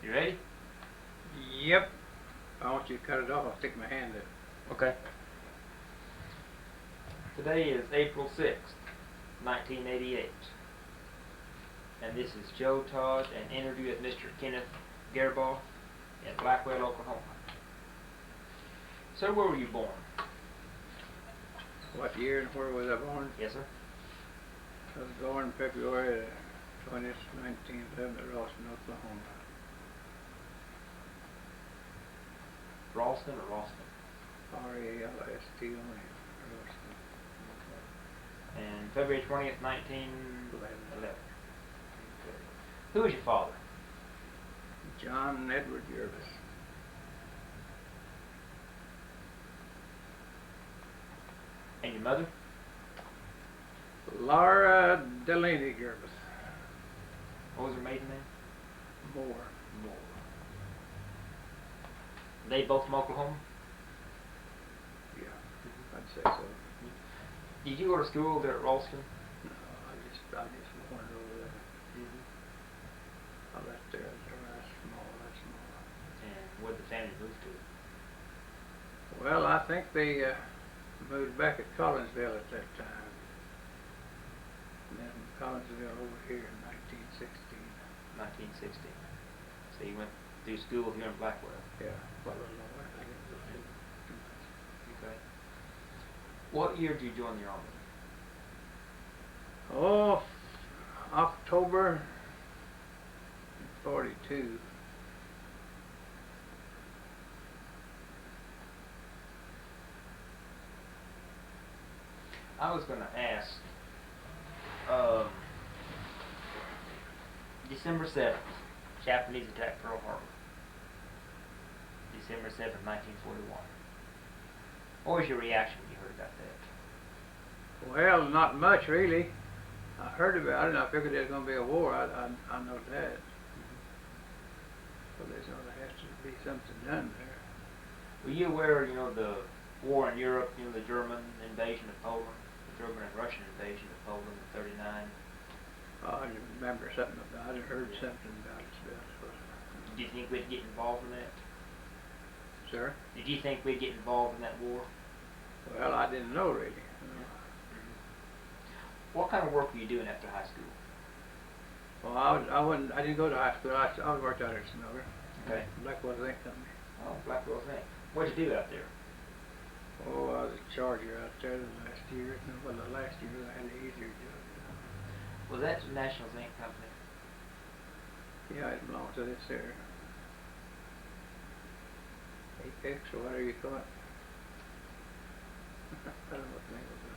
You ready? Yep. If I want you to cut it off, I'll stick my hand in. Okay. Today is April 6th, 1988. And this is Joe Todd, an interview with Mr. Kenneth Gerboth in Blackwell, Oklahoma. Sir, where were you born? What year and where was I born? Yes, sir. I was born February 20th, 1911 at Ralston, Oklahoma. Ralston or Ralston? R-A-L-S-T-O-N, Ralston. Okay. And February 20th, 1911. Okay. Who was your father? John Edward Gerboth. And your mother? Laura Delaney Gerboth. What was her maiden name? Moore. They both from Oklahoma? Yeah, I'd say so. Did you go to school there at Ralston? No, I just wandered over there. I left there that's small. And where did the family move to? Well, I think they moved back at Collinsville at that time. And then from Collinsville over here in 1916. 1916. So you went through school here in Blackwell? Yeah, well, a little longer. I think it was too much. Okay. What year did you join the Army? Oh, October 42. I was going to ask, December 7th, Japanese attacked Pearl Harbor. December 7th, 1941. What was your reaction when you heard about that? Well, not much really. I heard about it and I figured there was going to be a war. I know that. So there's going to have to be something done there. Were you aware, the war in Europe, the German invasion of Poland, the German and Russian invasion of Poland in '39? Oh, I remember something about it. I heard something about it. Did you think we'd get involved in that? Sir? Did you think we'd get involved in that war? Well, I didn't know really. What kind of work were you doing after high school? Well, I didn't go to high school. I worked out at Smelter. Okay. Blackwell Zinc Company. Oh, Blackwell Zinc. What'd you do out there? Oh, I was a charger out there the last year. Well, the last year I had an easier job. Was that the National Zinc Company? Yeah, it belongs to this there. Apex or whatever you call it. I don't know what the name of it.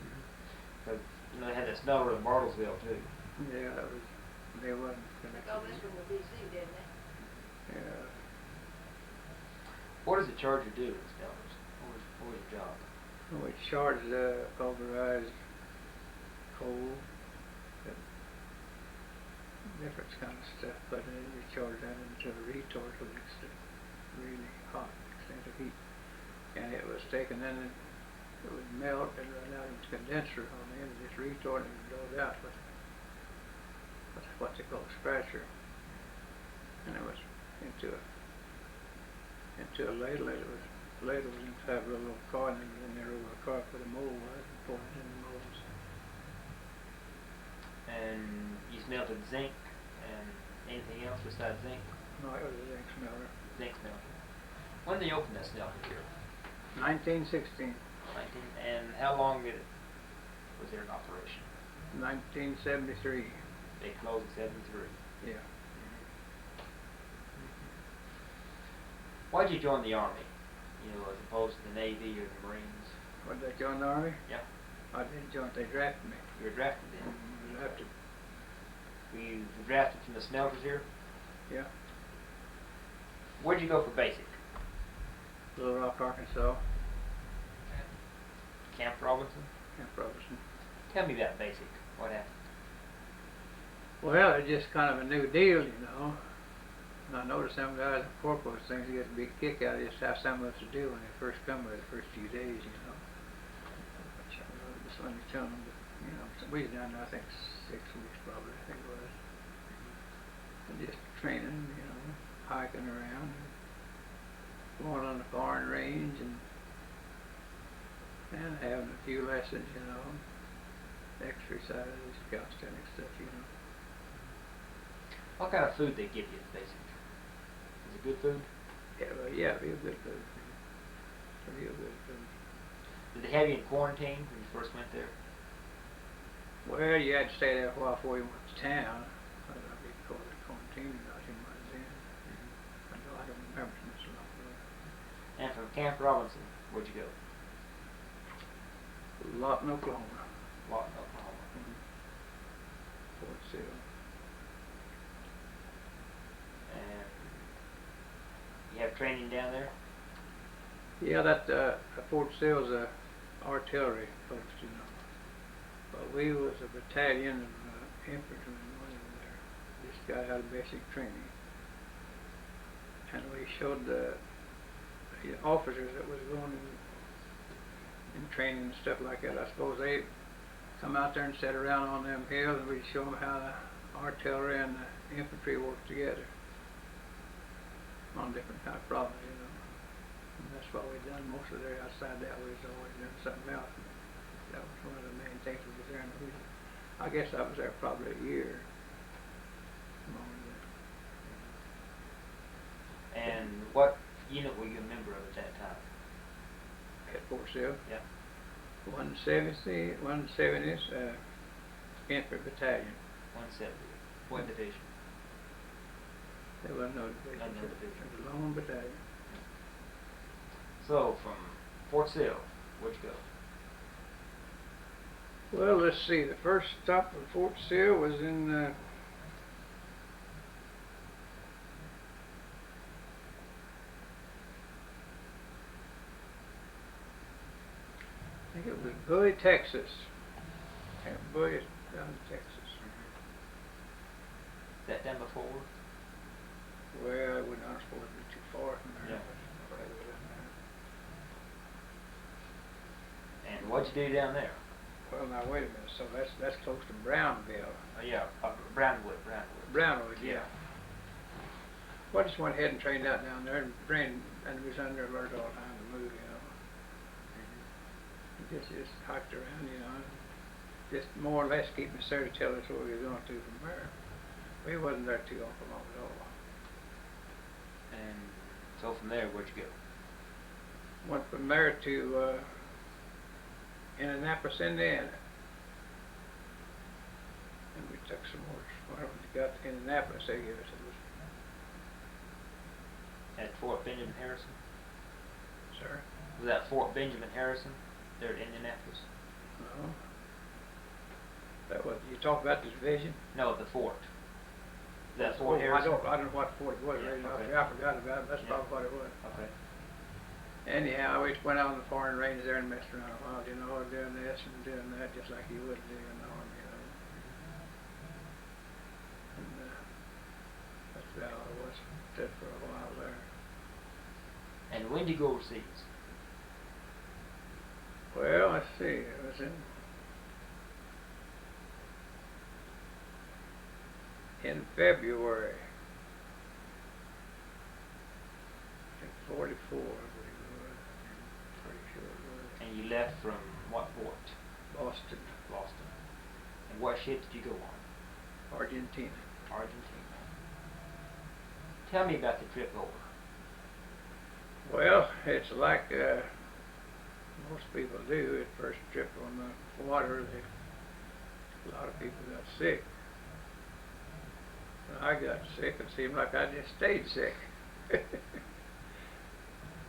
Because they had that smelter in Bartlesville too. Yeah, that was. They wasn't connected. Oh, this from the DC, didn't it? Yeah. What does a charger do in smelters? What was your job? Well, we charged pulverized coal, different kind of stuff, but then we charged that into a retort with really hot extensive heat, and it was taken in and it would melt and run out into condenser on the end of this retort and blowed out with what they call a scratcher, and it was into a ladle. The ladle was inside with a little coin in there over a car for the mold was and poured it in the molds. And you smelted zinc and anything else besides zinc? No, it was a zinc smelter. Zinc smelter. When did they open that smelter here? 1916. And how long was there in operation? 1973. They closed in '73. Yeah. Why did you join the Army? As opposed to the Navy or the Marines? What, did I join the Army? Yeah. I didn't join, they drafted me. You were drafted then? Drafted. Were you drafted from the smelters here? Yeah. Where'd you go for basic? Little Rock, Arkansas. Camp Robinson? Camp Robinson. Tell me about basic. What happened? Well, it's just kind of a new deal, And I noticed some guys in corporals things you get a big kick out of just how some of us do when they first come with the first few days, Which I really just let me tell them, but, we was down there, I think 6 weeks probably, I think it was. And just training, hiking around, and going on the foreign range, and having a few lessons, you know, exercises, calisthenics stuff, you know. What kind of food they give you, basically? Is it good food? Yeah, well, yeah, real good food. Real good food. Did they have you in quarantine when you first went there? Well, you had to stay there a while before you went to town. I don't know if you call it quarantine or not, you might then. I don't remember much about that. And from Camp Robinson, where'd you go? Lawton, Oklahoma. Lawton, Oklahoma. Fort Sill. And you have training down there? Yeah, that Fort Sill's a artillery post, you know. But we was a battalion of infantrymen running there. Just got out of basic training. And we showed the officers that was going in training and stuff like that. I suppose they come out there and sit around on them hills, and we'd show them how the artillery and the infantry work together on different kind of problems, you know. And that's what we've done most of there. Outside that, we was always doing something else. That was one of the main things we was there. And I guess I was there probably a year. And what unit were you a member of at that time? At Fort Sill? Yeah. 170th Infantry Battalion. 170. What division? There was no division. No division. It was a lone battalion. So, from Fort Sill, where'd you go? Well, let's see. The first stop of Fort Sill was in I think it was Bulge, Texas. Camp Bulge down in Texas. That done before? Well, it would not supposed to be too far from there. Yeah. But rather than that. And what'd you do down there? Well, now wait a minute. So that's close to Brownville. Yeah, Brownwood. Brownwood, yeah. Well, I just went ahead and trained out down there, and we was under alert all the time to move, you know. Just hiked around, you know, just more or less keep us there to tell us what we were going to do from there. We wasn't there too awful long at all. And so from there, where'd you go? Went from there to Indianapolis, Indiana. And we took some more. When we got to Indianapolis, they gave us At Fort Benjamin Harrison? Sir? Was that Fort Benjamin Harrison there at Indianapolis? No. That was, you talk about the division? No, the fort. Is that Fort Harrison? I don't know what fort it was. Yeah, okay. I forgot about it. That's probably what it was. Okay. Anyhow, we just went out on the foreign range there and messed around a while, you know, doing this and doing that, just like you would do in the army, you know. And that's about all it was. Did for a while there. And when did you go overseas? Well, let's see. It was in February. In 44, I believe it was. Pretty sure it was. And you left from what port? Boston, Ralston. And what ship did you go on? Argentina. Argentina. Tell me about the trip over. Well, it's like most people do at first trip on the water. A lot of people got sick. When I got sick, it seemed like I just stayed sick.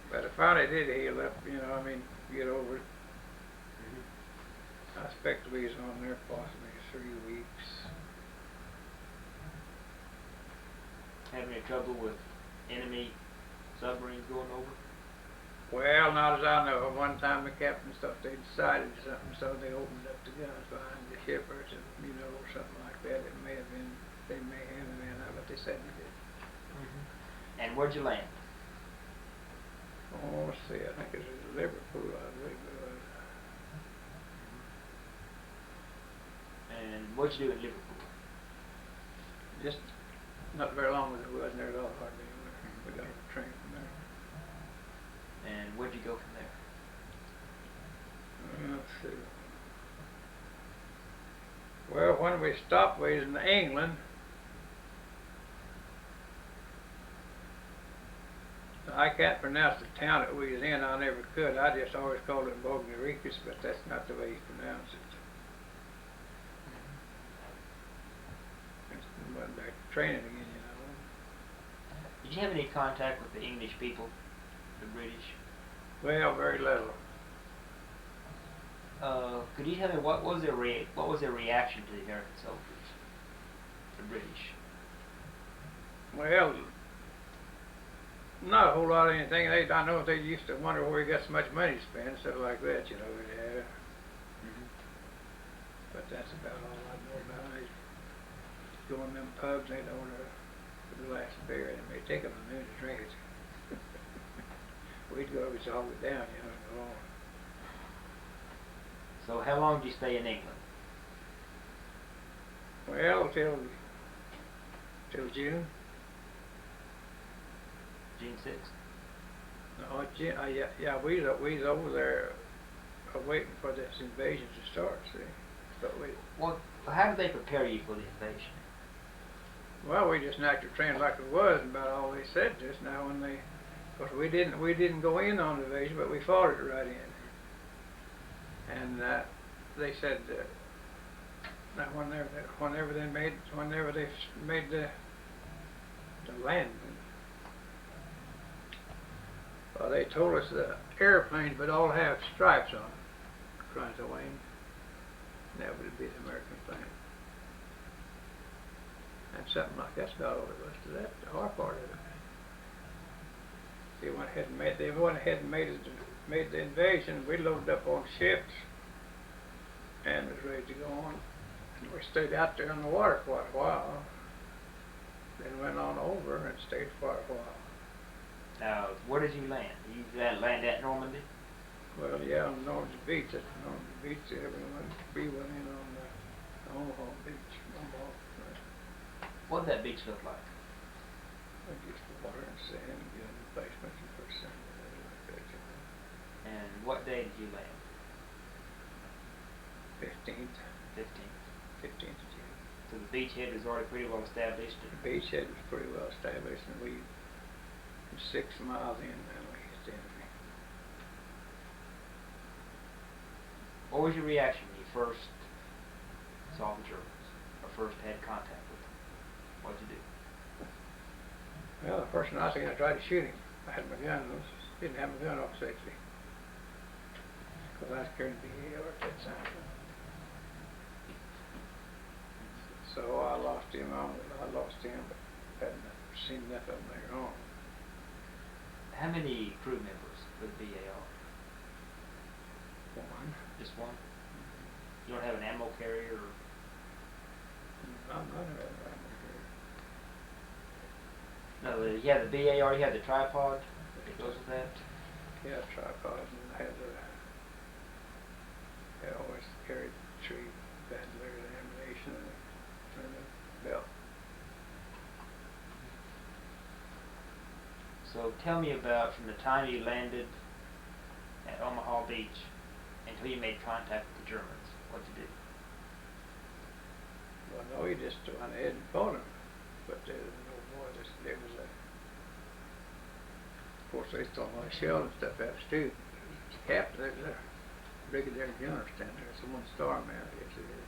But I finally did heal up, you know, I mean, get over it. I expect we was on there possibly 3 weeks. Having any trouble with enemy submarines going over? Well, not as I know. One time the captain thought they decided something, so they opened up the guns behind the ship or something, you know, or something like that. It may have been, they may have been, but they said they did. And where'd you land? Oh, let's see, I think it was Liverpool, I believe it was. And what'd you do in Liverpool? Just not very long as it was there at all, hardly anywhere. when we stopped, we was in England. I can't pronounce the town that we was in. I never could. I just always called it Bulge, but that's not the way you pronounce it. Went back to training again, you know. Did you have any contact with the English people, the British? Well, very little. Could you tell me what was their reaction to the American soldiers, the British? Well, not a whole lot of anything. I know they used to wonder where he got so much money to spend, stuff like that, you know. Yeah. But that's about all I know about it. Go in them pubs, they'd order the glass of beer, and they'd take them a minute to drink it. We'd go over and hog it down, you know, and go on. So how long did you stay in England? Well, till June. June 6th? No, June. Yeah, we was over there waiting for this invasion to start. See, but Well, how did they prepare you for the invasion? Well, we just knocked the train like it was, and about all they said just now when they, of course we didn't go in on the invasion, but we fought it right in. And they said that whenever they made the landing, they told us the airplanes would all have stripes on them, across the wing. And that would be the American plane. And something like that's about all it was to that, our part of it. They went ahead and made the invasion. We loaded up on ships and was ready to go on. And we stayed out there in the water quite a while. Then went on over and stayed for a while. Now, where did you land? Did you land at Normandy? Well, yeah, on Normandy Beach. At Normandy Beach, we went in on Omaha Beach. What did that beach look like? Just water and sand and good emplacements and for sand like that, you know. And what day did you land? 15th. 15th of June. So the beachhead was already pretty well established? The beachhead was pretty well established, and we were 6 miles in now we hit the enemy. What was your reaction when you first saw the Germans, or first had contact with them? What'd you do? Well, the first one I seen, I tried to shoot him. I had my gun. Didn't have my gun off safely. Because I was carrying the BAR at that time. So I lost him, but hadn't seen nothing of him later on. How many crew members for the BAR? One. Just one? You don't have an ammo carrier? Or? I'm not an ammo carrier. No, you have the BAR, you have the tripod that goes with that? Yeah, tripod, and I always carried 3 bandoliers of ammunition and a belt. So tell me about from the time you landed at Omaha Beach until you made contact with the Germans. What'd you do? Well, no, you just went ahead and fought them. But there was no more. There was of course, they stole my shell and stuff out too. The captain, there's a brigadier general standing there. It's a 1-star man, I guess it is.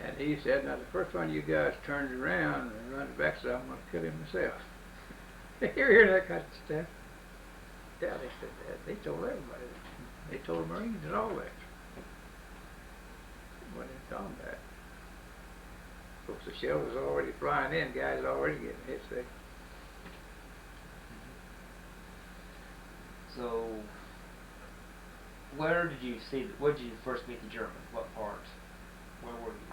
And he said, now the first one you guys turned around and run back, so I'm going to kill him myself. You hear that kind of stuff? Yeah, they said that. They told everybody that. They told the Marines and all that. Went in combat. Of course, the shell was already flying in. Guys were already getting hit. So So, where did you first meet the Germans? What part? Where were you?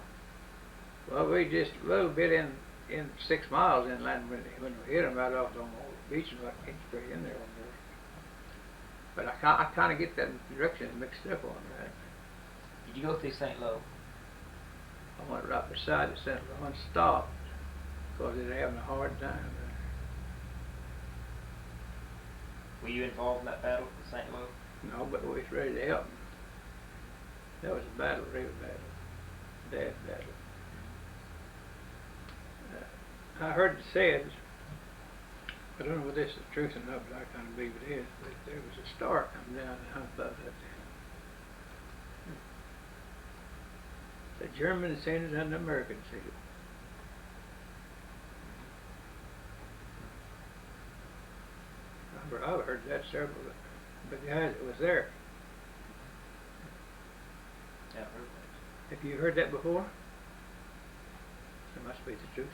well, we just a little bit in 6 miles inland when we hit them right off on the beach, and I came straight in there on there. But I kind of get that direction mixed up on that. Did you go through St. Lo? I went right beside the St. Lo and stopped because they were having a hard time. Were you involved in that battle with St. Lo? No, but we was ready to help them. That was a battle, real battle. That I heard it said, I don't know whether this is the truth or not, but I kind of believe it is, that there was a star come down and hung above that thing. The Germans seen it and the Americans seen it. I've heard that several of the guys that was there. Yeah, I've heard that. Have you heard that before? It must be the truth.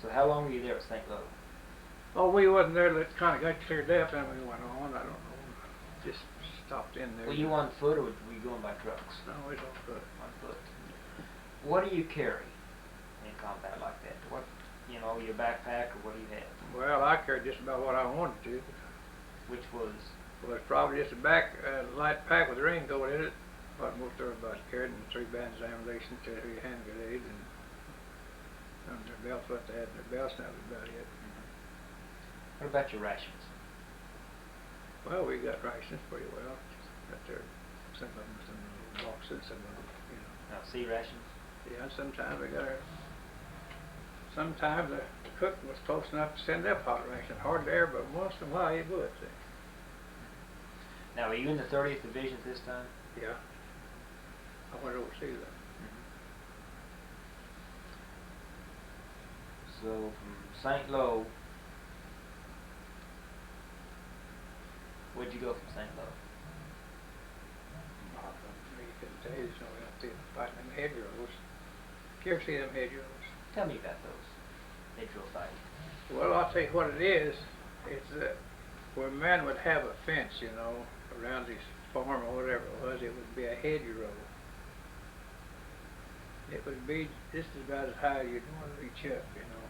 So how long were you there at St. Louis? Oh, we wasn't there. It kind of got cleared up, and we went on. I don't know. Just stopped in there. Were you on foot or were you going by trucks? No, we was on foot. On foot. What do you carry in combat like that? What, you know, your backpack, or what do you have? Well, I carried just about what I wanted to. Which was? Well, it's probably just a light pack with a raincoat in it. What most everybody carried, and 3 bands of ammunition, 2 hand grenades, and under their belts, what they had in their belts, and that was about it. What about your rations? Well, we got rations pretty well. Got there, some of them some little boxes, some of them, you know. Now, sea rations? Yeah, sometimes we got our. Sometimes the cook was close enough to send up hot ration. Hard there, but once in a while he would. See. Now, were you in the 30th Division at this time? Yeah. I went overseas though. So from St. Louis, where'd you go from St. Louis? You couldn't tell you, so we out there fighting them hedgerows. You ever see them hedgerows? Tell me about those hedgerow fights. Well, I'll tell you what it is. It's where a man would have a fence, you know, around his farm or whatever it was. It would be a hedgerow. It would be just about as high as you'd want to reach up, you know.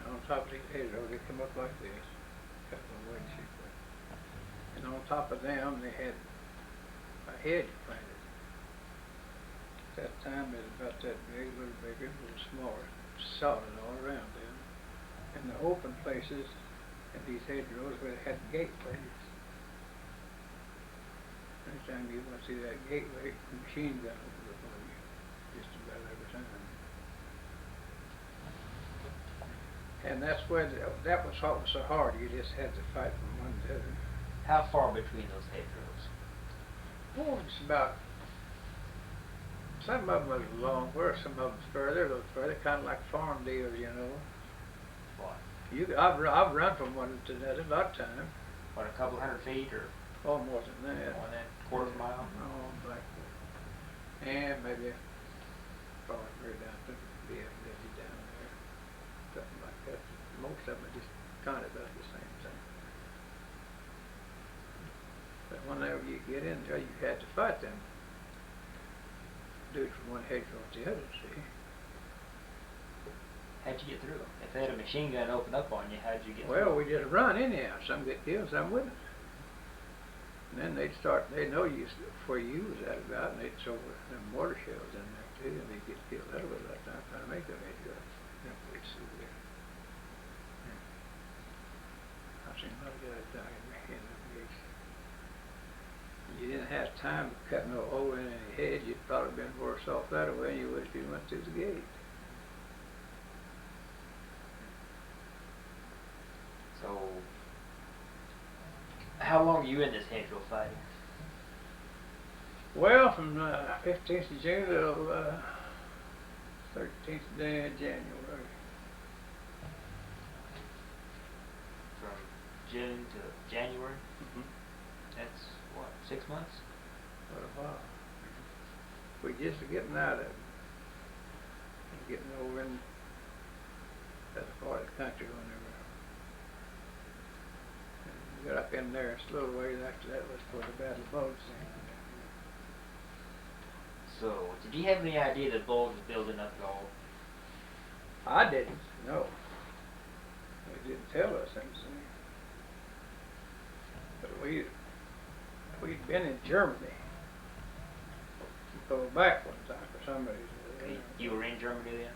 And on top of these hedgerows, they come up like this, a couple of wooden sheep. And on top of them, they had a hedge planted. At that time, it was about that big, a little bigger, a little smaller, solid all around them. And the open places in these hedgerows where they had gateways. Anytime you want to see that gateway, the machine gun opens up on you, just about every time. And that's where that was what was so hard. You just had to fight from one to the other. How far between those hedgerows? Oh, it's about. Some of them was longer, some of them further, a little further, kind of like farm deals, you know. What? I've run from one to the other a lot of times. What, a couple 100 feet or? Oh, more than that. More than that, quarter of a mile? Oh, like, and maybe probably very down to the maybe down there, something like that. Most of them are just kind of about the same thing. But whenever you get in there, you had to fight them dudes from one hedgerow to the other, see? How'd you get through them? If they had a machine gun open up on you, how'd you get through Well, them? we just run anyhow. Some get killed, some wouldn't. And then they'd know you where you was at about, and they'd throw them mortar shells in there too, and they'd get killed that way a lot of time trying to make them hedgerows. Them we'd see there. I've seen a lot of guys die in them gates. You didn't have time to cut no hole in any hedge. You'd probably been worse off that way than you would if you went through the gate. So, how long were you in this hedgerow fighting? Well, from 15th of June till 13th day of January. From June to January? That's, what, 6 months? What a while. We just getting out of it. Getting over in that part of the country whenever. We got up in there a little ways after that was for the Battle of Bulge. So, did you have any idea that Bulge was building up at all? I didn't, no. They didn't tell us anything. But we'd been in Germany. Go back one time for some reason. You were in Germany then?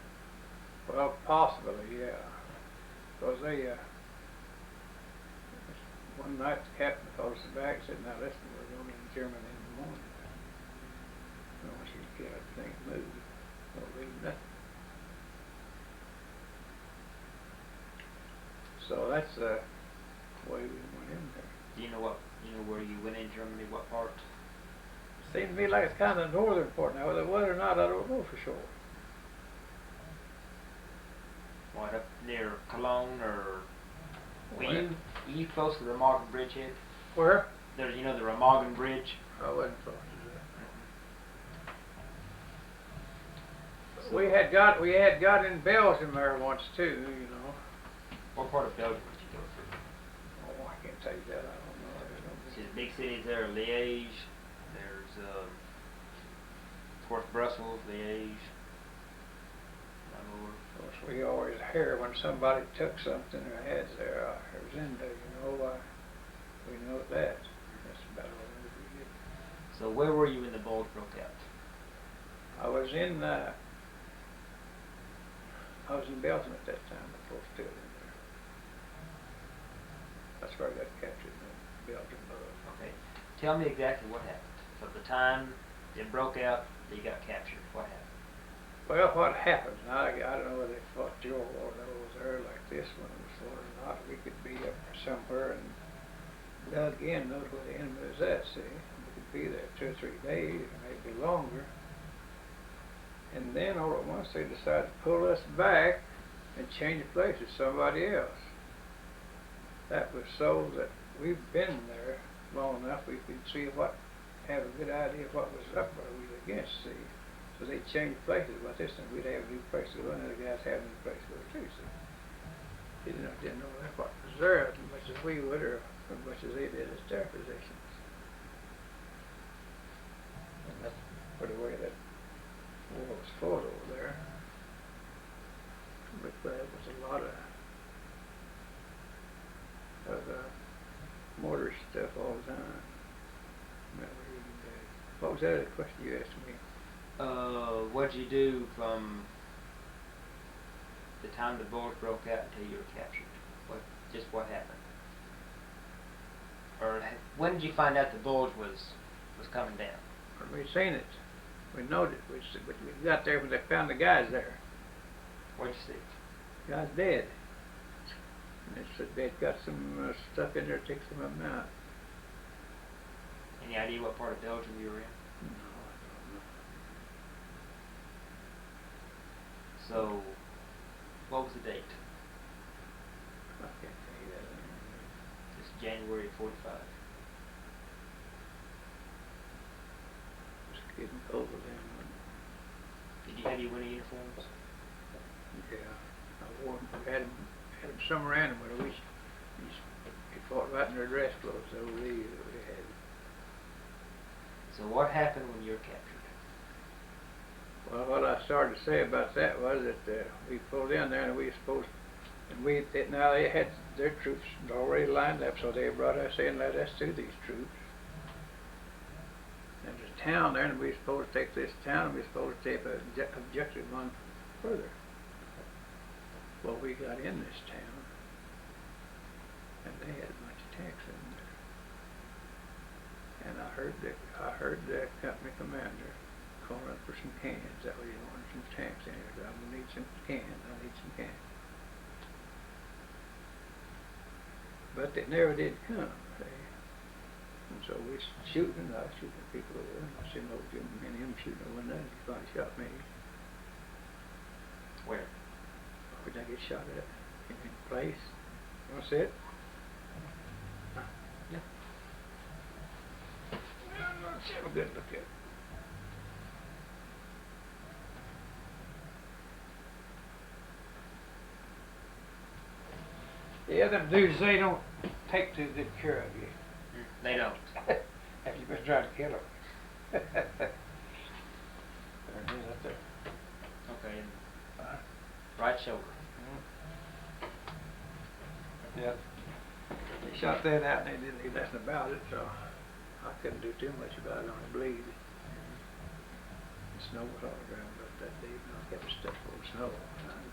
Well, possibly, yeah. Because they, one night the captain called us back and said, now listen, we're going to Germany in the morning. I want you to So that's the way we went in there. Do you know where you went in Germany? What part? Seems to me like it's kind of the northern part now. Whether or not, I don't know for sure. What, up near Cologne or? Well, Were you close to the Remagen Bridge here? where? There's the Remagen Bridge. I wasn't close to that. So We had got in Belgium there once too, you know. what part of Belgium did you go through? Oh, I can't tell you that. I don't know. I don't See, the big cities there are Liège. There's of course Brussels, Liège. Of course, we always hear when somebody took something or had their Zinda, you know. We know that. That's about all we get. So where were you when the Bulge broke out? I was in Belgium at that time. Before still in there. That's where I got captured in Belgium. Okay. Tell me exactly what happened. From the time it broke out, you got captured. What happened? Well, what happened? I don't know whether they fought your war there like this one was or not. We could be up somewhere and dug in, know where the enemy was at, see. We could be there 2 or 3 days, or maybe longer. And then all at once they decided to pull us back and change places with somebody else. That was so that we've been there long enough we could see have a good idea of what was up where we were against, see. So they changed places, but this time we'd have a new place to go, and the other guys have a new place to go too, see. They didn't know what was there as much as we would, or as much as they did as their positions. And that's the way that war was fought over there. But there was a lot of mortar stuff all the time. What was that other question you asked me? What'd you do from the time the Bulge broke out until you were captured? What happened? Or when did you find out the Bulge was coming down? We seen it. We knowed it. We got there when they found the guys there. What'd you see? The guy's dead. And they said they'd got some stuff in there to take some of them out. Any idea what part of Belgium you were in? No, I don't know. So, what was the date? I can't tell you that. It's January 45. Just getting cold then. Did you have your winter uniforms? Yeah, I wore them. We had them some random, but we fought right in their dress clothes. Those were these that we had. So what happened when you were captured? Well, what I started to say about that was that we pulled in there and we were supposed, and now they had their troops already lined up, so they brought us in, let us do these troops. And there's a town there, and we were supposed to take this town, and we were supposed to take objective one further. Well, we got in this town, and they had a bunch of tanks in there. And I heard the company commander calling up for some cans. That way he wanted some tanks in here. I'm gonna need some cans. I need some cans. But they never did come. See? And so we shooting. I was shooting people over there. I seen old Jim and him shooting over there. He finally shot me. Where? Where'd I get shot at? In place. You want to see it? Yeah. Let's have a good look at it. Yeah, them dudes, they don't take too good care of you. They don't. Have you been trying to kill them? There it is up there. Okay. Right shoulder. Yep. They shot that out and they didn't do nothing about it, so I couldn't do too much about it on the bleed. The snow was all around about that day, and I kept stuff full of snow all the time.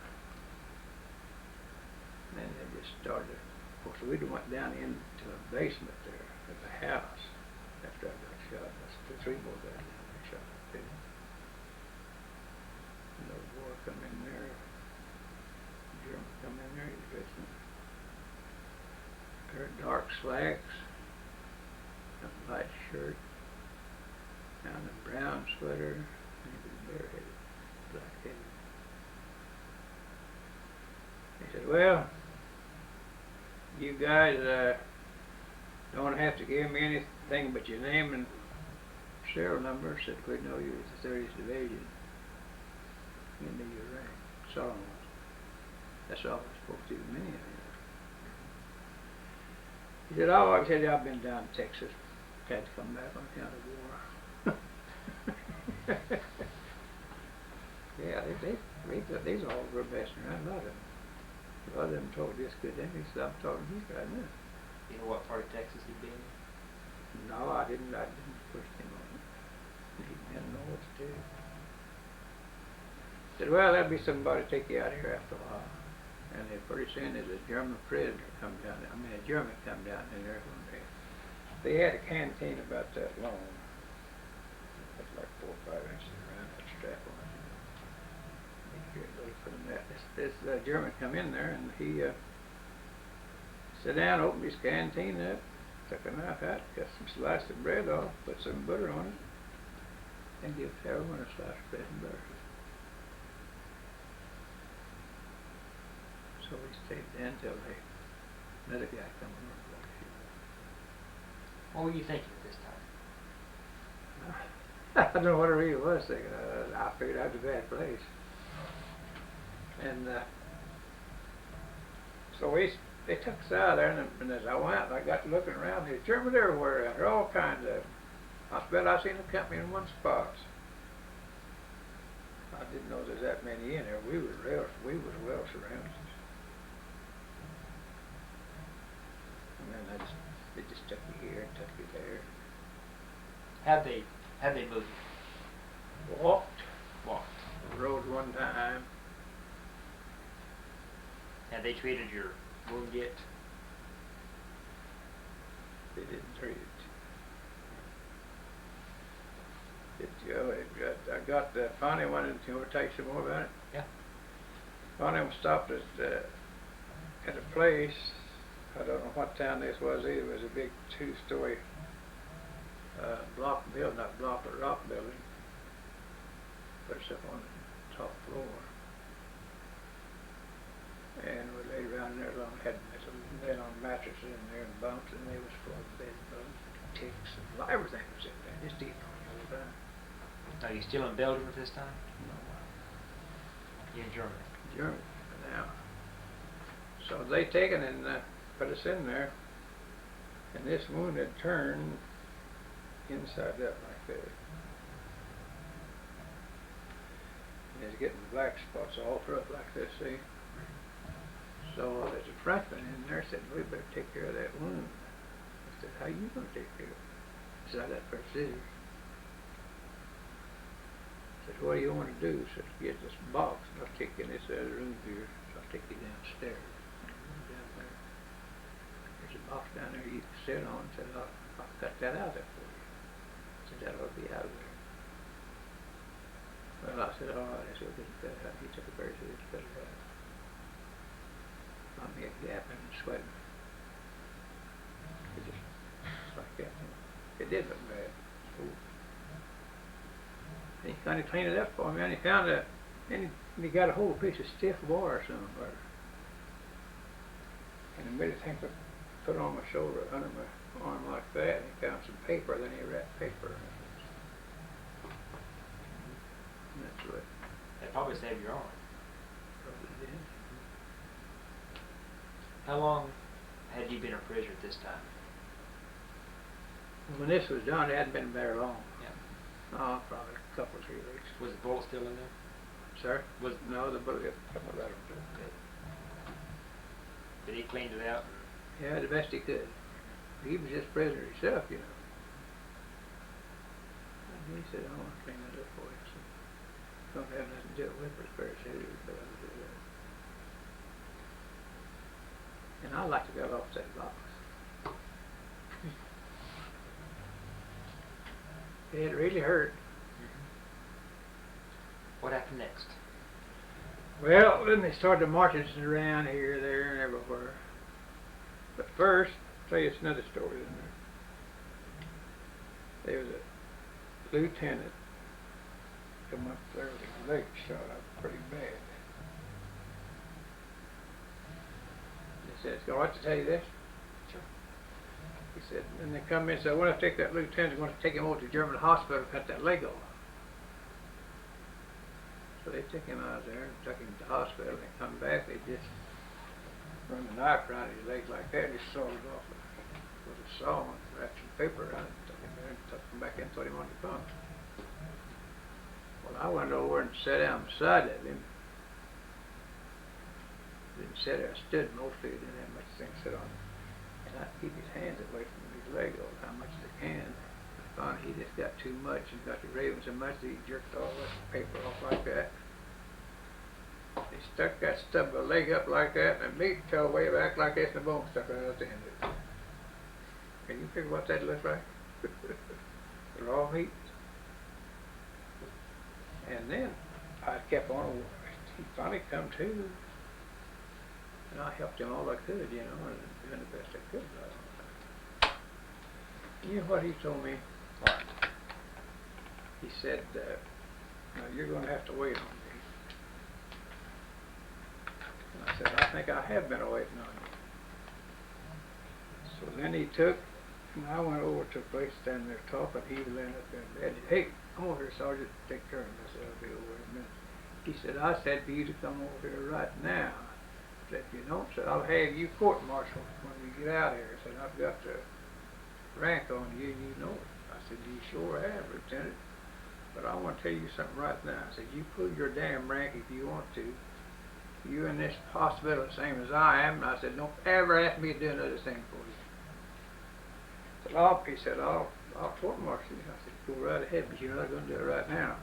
And then they just started, of course, we went down into a basement there at the house after I got shot. That's the 3 more guys down there shot too. And the boy come in there, German come in there, he was dressed in pair of dark slacks, a light shirt, and a brown sweater, and he was bareheaded, black-headed. He said, well, you guys don't have to give me anything but your name and serial number. Said we know you was the 30th Division. Into your rank. So that's all I spoke to many of you. He said, oh, I said, I've been down to Texas. Had to come back on account of war. Yeah, these all were messing around. A lot of them told this good, then he said, I'm talking to you right now. You know what part of Texas he'd been in? No, I didn't push him on it. He didn't know what to do. Said, well, there'll be somebody to take you out here after a while. And then pretty soon there's a German prisoner come down there. I mean, a German come down in there one day. They had a canteen about that long. It's like 4 or 5 inches around that strap on it. You hear a little from that. This German come in there and he sat down, opened his canteen up, took a knife out, cut some slice of bread off, put some butter on it, and give everyone a slice of bread and butter. So we stayed there until another guy come along. What were you thinking at this time? I don't know what I really was thinking. I figured out a bad place. And so they took us out of there, and as I went, I got looking around. There's Germans everywhere. There are all kinds of them. I bet I seen the company in one spot. I didn't know there's that many in there. We was well surrounded. And then they just took me here and took me there. How'd they move you? Walked. Walked. Rode one time. Had they treated your wound yet? They didn't treat it. I got finally wanted to tell you some more about it. Yeah. Finally stopped at a place. I don't know what town this was either. It was a big 2-story block building, not block but rock building. Put us up on the top floor. And we laid around in there long, had laid on mattresses in there and bunks, and they was full of bed bugs, ticks, and everything was in there, just eating on the whole time. Are you still in Belgium at this time? No. You're in Germany. Germany now. So they taken and put us in there, and this wound had turned inside out like that. And it's getting black spots all through it like this, see? So there's a Frenchman in there said, we better take care of that wound. I said, how you going to take care of it? He said, I got first scissors. I said, what do you want to do? He said, get this box and I'll take you in this other room here. So I'll take you downstairs. Down there. There's a box down there you can sit on. I said, I'll cut that out there for you. I said, that'll be out of there. Well, I said, all right. I said, we'll get that out. He took a pair of scissors, cut it out. Got me a gap and sweating. It just like that. It did look bad. Ooh. And he kind of cleaned it up for me, and he found and he got a whole piece of stiff wire somewhere. And he made a thing to put on my shoulder, under my arm like that, and he found some paper, then he wrapped paper around it. And that's what. That probably saved your arm. Probably did. How long had you been a prisoner at this time? When this was done, it hadn't been very long. Yeah. Oh, probably a couple of 3 weeks. Was the bullet still in there? Sir? Was No, the bullet got a letter. Did he clean it out? Yeah, the best he could. He was just prisoner himself, you know. And he said, I want to clean that up for you. So, don't have nothing to do with it, but it's very serious, but I'll do that. And I like to get off that box. It really hurt. What happened next? Well, then they started marching us around here, there, and everywhere. But first, tell you another story in there. There was a lieutenant come up there with his leg shot up pretty bad. He said, "It's all right to tell you this?" Sure. He said, and they come in and said, "I want to take that lieutenant, I want to take him over to the German hospital and cut that leg off." So they took him out there and took him to the hospital, and they come back, they just run a knife around his leg like that, and he sawed it off with a saw and wrapped some paper around it, took him there and took him back in and put him on the bunk. Well, I went over and sat down beside of him. Didn't sit there, I stood mostly, didn't have much thing to sit on. And I keep his hands away from his leg all how much they can. I found he just got too much and got to raving so much that he jerked all that paper off like that. He stuck that stub of a leg up like that, and the meat fell way back like this, and the bone stuck right out the end of it. Can you figure what that looks like? Raw meat. And then I kept on. He finally come to, and I helped him all I could, you know, and doing the best I could. You know what he told me? What? He said, "Now you're going to have to wait on me." And I said, "I think I have been waiting on you." So then he took, and I went over to a place standing there talking. He was laying up there in bed. "Hey, come over here, Sergeant, take care of him." I said, "I'll be over in a minute." He said, "I said for you to come over here right now. I said, if you don't, said, I'll have you court-martialed when we get out of here." I said, "I've got the rank on you, and you know it." I said, "You sure have, Lieutenant. But I want to tell you something right now." I said, "You pull your damn rank if you want to. You in this hospital the same as I am." And I said, "Don't ever ask me to do another thing for you." He said, I'll court-martial you." I said, "Go right ahead, but you're not going to do it right now."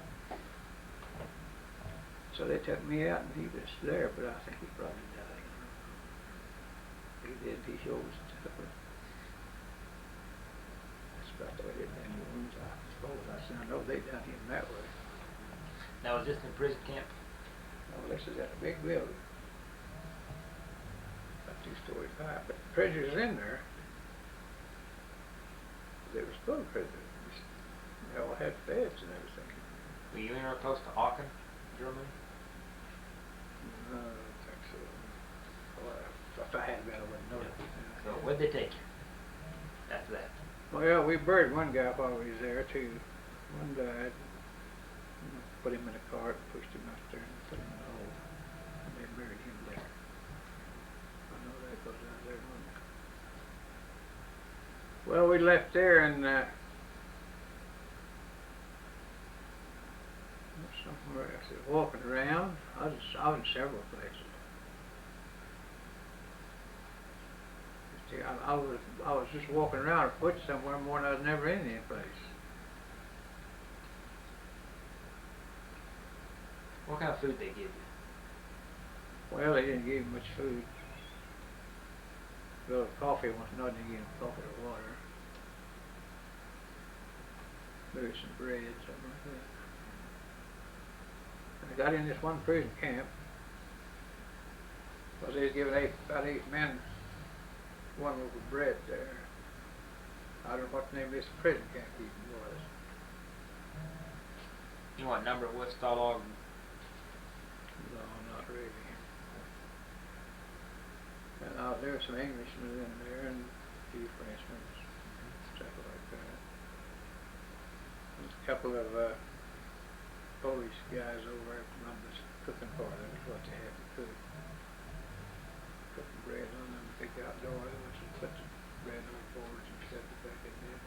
So they took me out, and he was there, but I think he probably died. He did. He sure was tough. That's about the way they did the wounds, I suppose. I said, "I know they done him that way." Now, was this in prison camp? No, this is at a big building. About 2 stories high. But the prisoners in there, they were still prisoners. They all had beds and everything. Were you anywhere close to Aachen, Germany? No, I don't think so. Well, if I had been, I wouldn't know. Yeah. So where'd they take you after that? Well, we buried one guy while we was there too. One died. Put him in a cart, pushed him out there, and put him in a hole. And they buried him there. I know that goes out there. Well, we left there and somewhere else. Walking around. I was in several places. I was just walking around a foot somewhere more than I was never in any place. What kind of food they give you? Well, they didn't give me much food. Well, coffee once in a while, they gave me coffee or water. Maybe some bread, something like that. I got in this one prison camp. Well, they was giving about 8 men one loaf of bread there. I don't know what the name of this prison camp even was. You know what number it was, Stalag? No, not really. And there were some Englishmen in there and a few Frenchmen, stuff like that. And a couple of Polish guys over there from the cooking part of it, what they had to cook. Putting bread on them big outdoor ovens and put the bread on boards and set it back in there.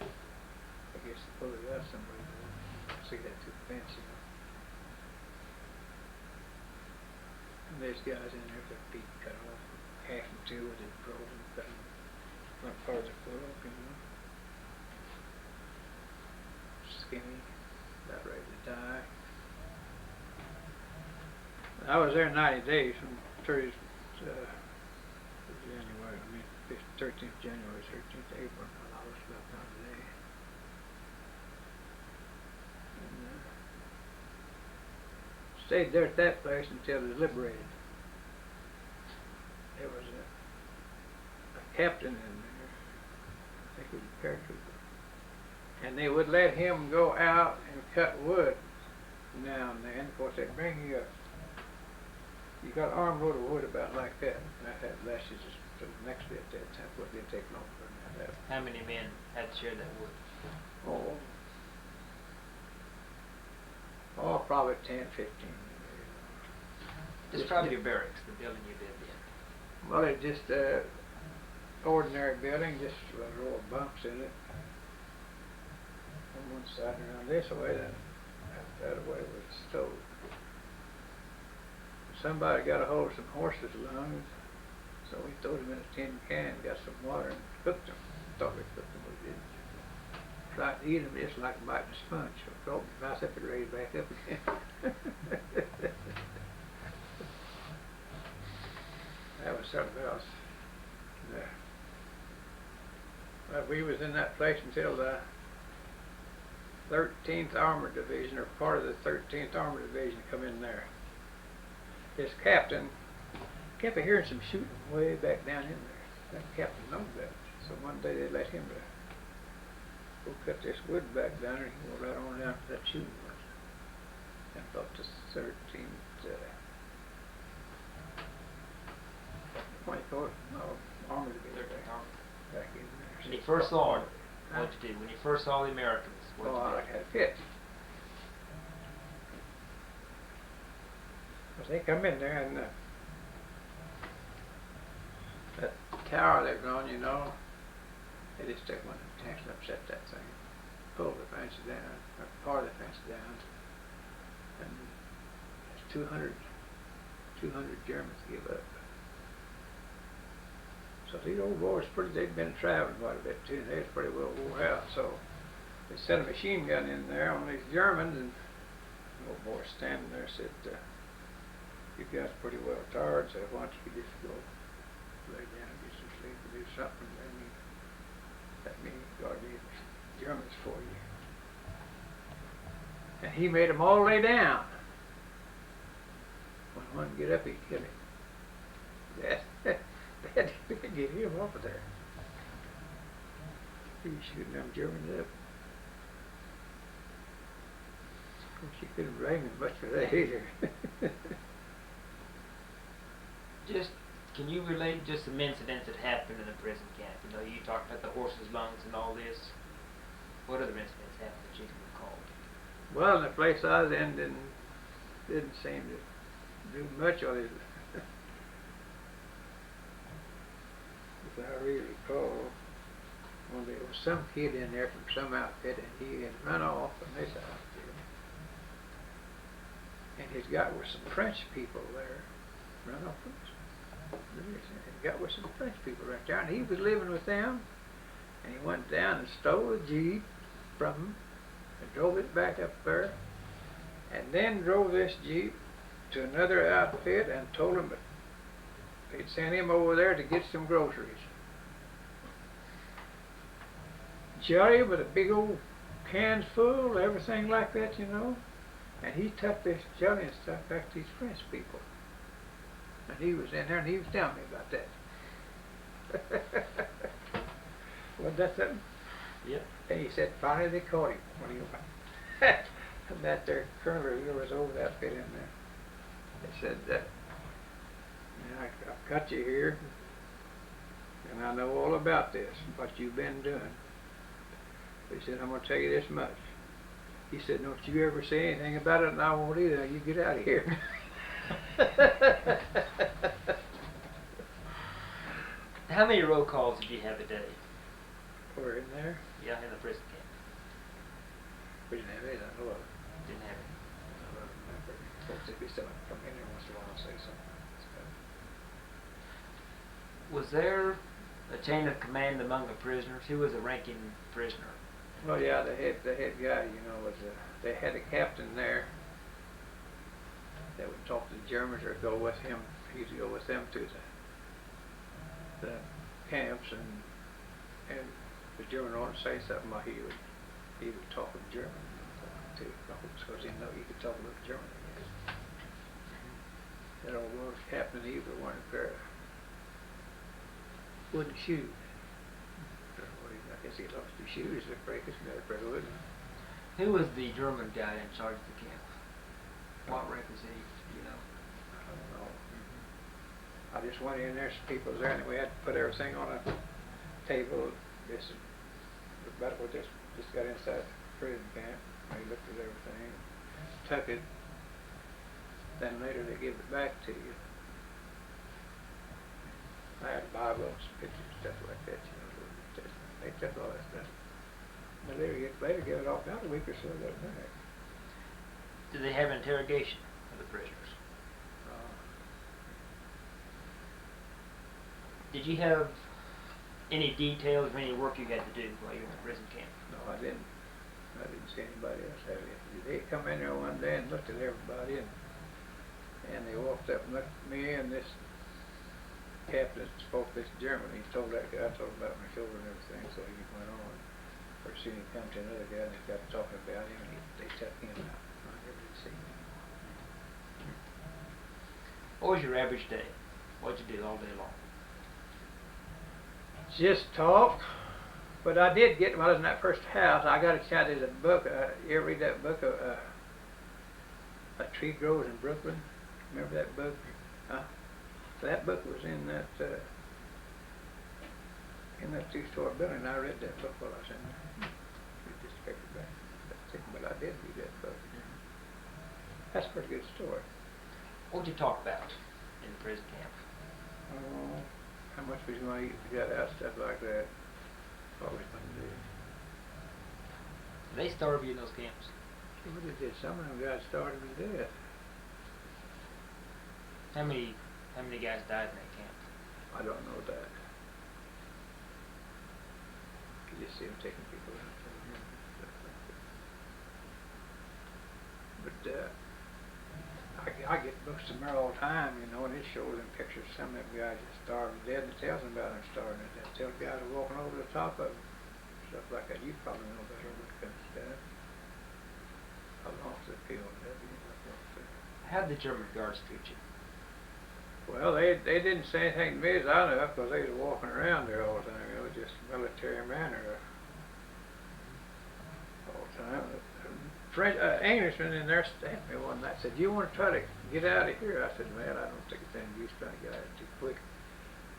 I guess they pulled it out somewhere. See that too fancy. And there's guys in there with their feet cut off, half and two with it broke and cut them front part of their foot off, you know. Skinny, about ready to die. I was there 90 days from 30th January, 13th January, 13th April. I was about 90 days. And, stayed there at that place until it was liberated. There was a captain in there. I think he was a paratrooper. And they would let him go out and cut wood now and then. Of course, they'd bring you got an armload of wood about like that. And that had lashes to the next bit. That's what they'd take longer than that. How many men had to share that wood? Oh, probably 10, 15. Describe your barracks, the building you lived in. Well, it's just ordinary building, just a row of bunks in it. On one side and around this way, then that way was the stove. Somebody got a hold of some horses' lungs, so we threw them in a tin can, got some water, and cooked them. Thought we cooked them, we didn't. Tried to eat them just like biting a sponge. So I opened my mouth up and raised back up again. That was something else. Well, we was in that place until the 13th Armored Division, or part of the 13th Armored Division, come in there. This captain kept hearing some shooting way back down in there. That captain knew that. So one day they let him go cut this wood back down, and he went right on down to that shooting was. And about the 13th, what do you call it? No, Armored Division. Back in there. When you first saw it, what'd you do? When you first saw the Americans, what'd you do? I had a fit. Well, they come in there, and that tower they're on, you know, they just took one of the tanks and upset that thing, pulled the fence down, or part of the fence down, and 200 Germans give up. So these old boys, they'd been traveling quite a bit too, and they was pretty well wore out, so they set a machine gun in there on these Germans, and the old boy standing there said, you guys are pretty well tired, so why don't you just go lay down, get some sleep, or do something, let me guard these Germans for you. And he made them all lay down. When one get up, he'd kill him. They had to get him off of there. He was shooting them Germans up. Of course, you couldn't blame him much for that either. Can you relate just some incidents that happened in the prison camp? You know, you talked about the horses' lungs and all this. What other incidents happened that you can recall? Well, the place I was in didn't seem to do much of it. If I really recall, well, there was some kid in there from some outfit, and he had run off from this outfit. And he's got with some French people there. Run off from us. He got with some French people right there, and he was living with them. And he went down and stole a Jeep from them and drove it back up there, and then drove this Jeep to another outfit and told them that they'd send him over there to get some groceries. Jelly with a big old cans full, everything like that, you know. And he took this jelly and stuff back to these French people. And he was in there, and he was telling me about that. Wasn't that something? Yep. And he said finally they caught him when he went. And that there colonel who was over that bit in there. They said, I've got you here, and I know all about this, what you've been doing. He said, I'm going to tell you this much. He said, don't you ever say anything about it, and I won't either. You get out of here. How many roll calls did you have a day? We're in there. Yeah, in the prison camp. We didn't have any, I know of it. Didn't have any. I don't remember. Folks, they'd be still come in there once in a while and say something. Was there a chain of command among the prisoners? Who was a ranking prisoner? Well, yeah, the head guy, you know, was they had a captain there that would talk to the Germans or go with him. He used to go with them to the camps, and the German would say something about he would talk with German too, because he know he could talk a little German. I guess. That old world captain, he was one of the wooden shoes. I guess he lost his shoes. They break his neck, break a wooden. Who was the German guy in charge of the camp? What rank was he? Do you know? I don't know. I just went in there, some people was there, and we had to put everything on a table. This medical just got inside the prison camp. They looked at everything, took it. Then later they give it back to you. I had Bibles, pictures, stuff like that. You know, they took all that stuff. But later give it off. About a week or so they got it back. Did they have interrogation of the prisoners? Did you have any details of any work you had to do while you were in prison camp? No, I didn't. I didn't see anybody else have it. They come in there one day and looked at everybody, and they walked up and looked at me, and this captain spoke this German. He told that guy, I told him about my shoulder and everything, so he went on. First soon he come to another guy, and they got talking about him, and they took him out. I never did see him. What was your average day? What'd you do all day long? Just talk. But I did get, when I was in that first house, I got a chance to read a book. You ever read that book, A Tree Grows in Brooklyn? Remember that book? Huh? That book was in that two-story building. I read that book while I was in there. Just paperback. But I did read that book. That's a pretty good story. What did you talk about in the prison camp? How much was going to eat if you got out, stuff like that. What was going to do? Did they starve you in those camps? Sure they did. Some of them guys starved to death. How many guys died in that camp? I don't know that. You just see them taking people out. But I get books from there all the time, you know, and it shows them pictures of some of them guys that starved to death, and it tells them about them starving to death. It tells guys are walking over the top of them, stuff like that. You probably know better what kind of stuff. I lost the field, How did the German guards treat you? Well, they didn't say anything to me as I know, because they was walking around there all the time. It was just military manner all the time. French Englishman in there stabbed me one night. Said, "You want to try to get out of here?" I said, "Man, I don't think it's any use trying to get out too quick."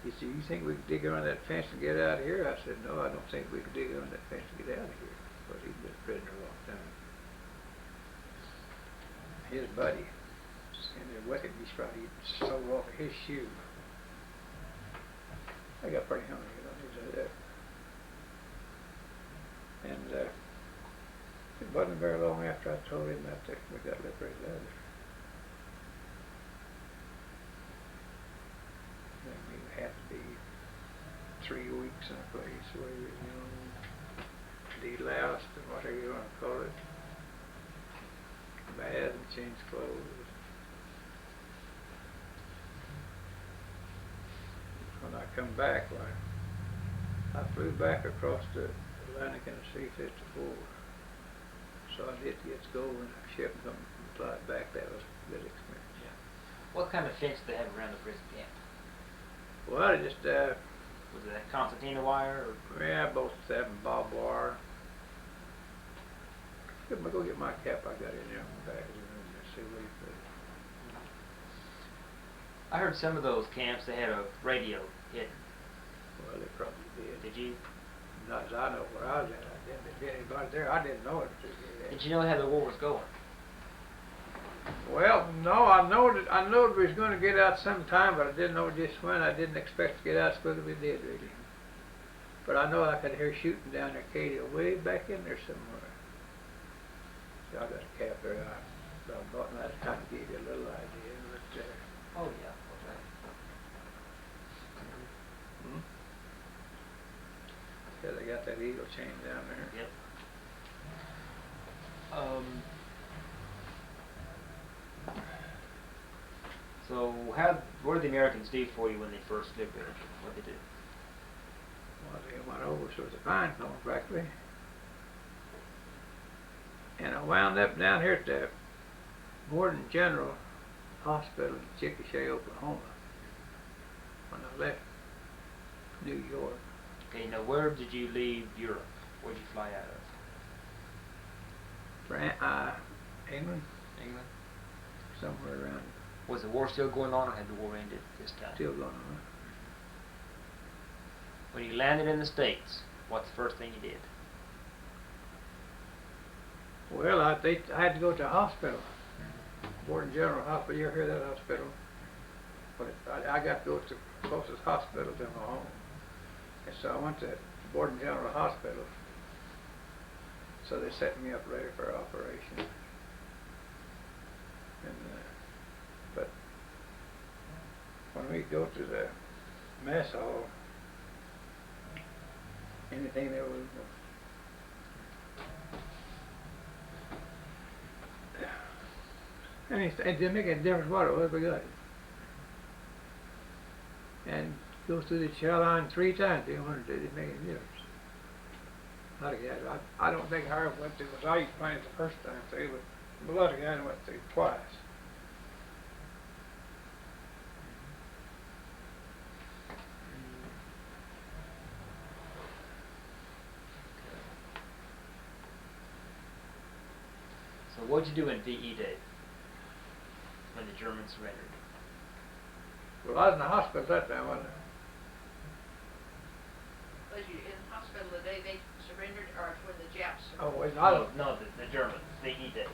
He said, "You think we could dig around that fence and get out of here?" I said, "No, I don't think we could dig around that fence and get out of here," because he'd been a prisoner a long time. His buddy in there with him, he's probably sold off his shoe. I got pretty hungry, you know. And it wasn't very long after I told him that we got liberated out of there. Then we had to be 3 weeks in a place where you know, deloused and whatever you want to call it. Bad and change clothes. When I come back, I flew back across the Atlantic in a C-54. So I did get to go in a ship and come and fly back. That was a good experience. Yeah. What kind of fence did they have around the prison camp? Well, it just was it that concertina wire? Or? Yeah, both of them barbed wire. Go get my cap. I got in there on the back of the room. See what you put. I heard some of those camps they had a radio hidden. Well, they probably did. Did you? Not as I know where I was at. I didn't get anybody there. I didn't know it. Did you know how the war was going? Well, no, I know we was going to get out sometime, but I didn't know just when. I didn't expect to get out as quick as we did, really. But I know I could hear shooting down there, Katie, way back in there somewhere. So I got a cap there. I bought that to kind of give you a little idea. But, oh yeah. Okay. Yeah, they got that eagle chain down there. Yep. So what did the Americans do for you when they first liberated you? What did they do? Well, they went over so the pine cone practically. And I wound up down here at the Warden General Hospital in Chickasha, Oklahoma, when I left New York. Okay, now where did you leave Europe? Where'd you fly out of? England, England? somewhere around. Was the war still going on, or had the war ended this time? Still going on. When you landed in the States, what's the first thing you did? Well, I had to go to a hospital, Warden General Hospital. You ever hear that hospital? But I got to go to the closest hospital to my home, and so I went to Warden General Hospital. So they set me up ready for operation. And but when we go to the mess hall, anything that was it didn't make any difference what it was, we got it. And go through the chow line 3 times, they wanted it didn't make any difference. I don't think I ever went through the value plane the first time through, but a lot of guys went through twice. So what'd you do in VE Day when the Germans surrendered? Well, I was in the hospital at that time, wasn't I? Was you in the hospital the day they surrendered, or when the Japs surrendered? Oh, wait, I don't, No, the Germans, VE Day.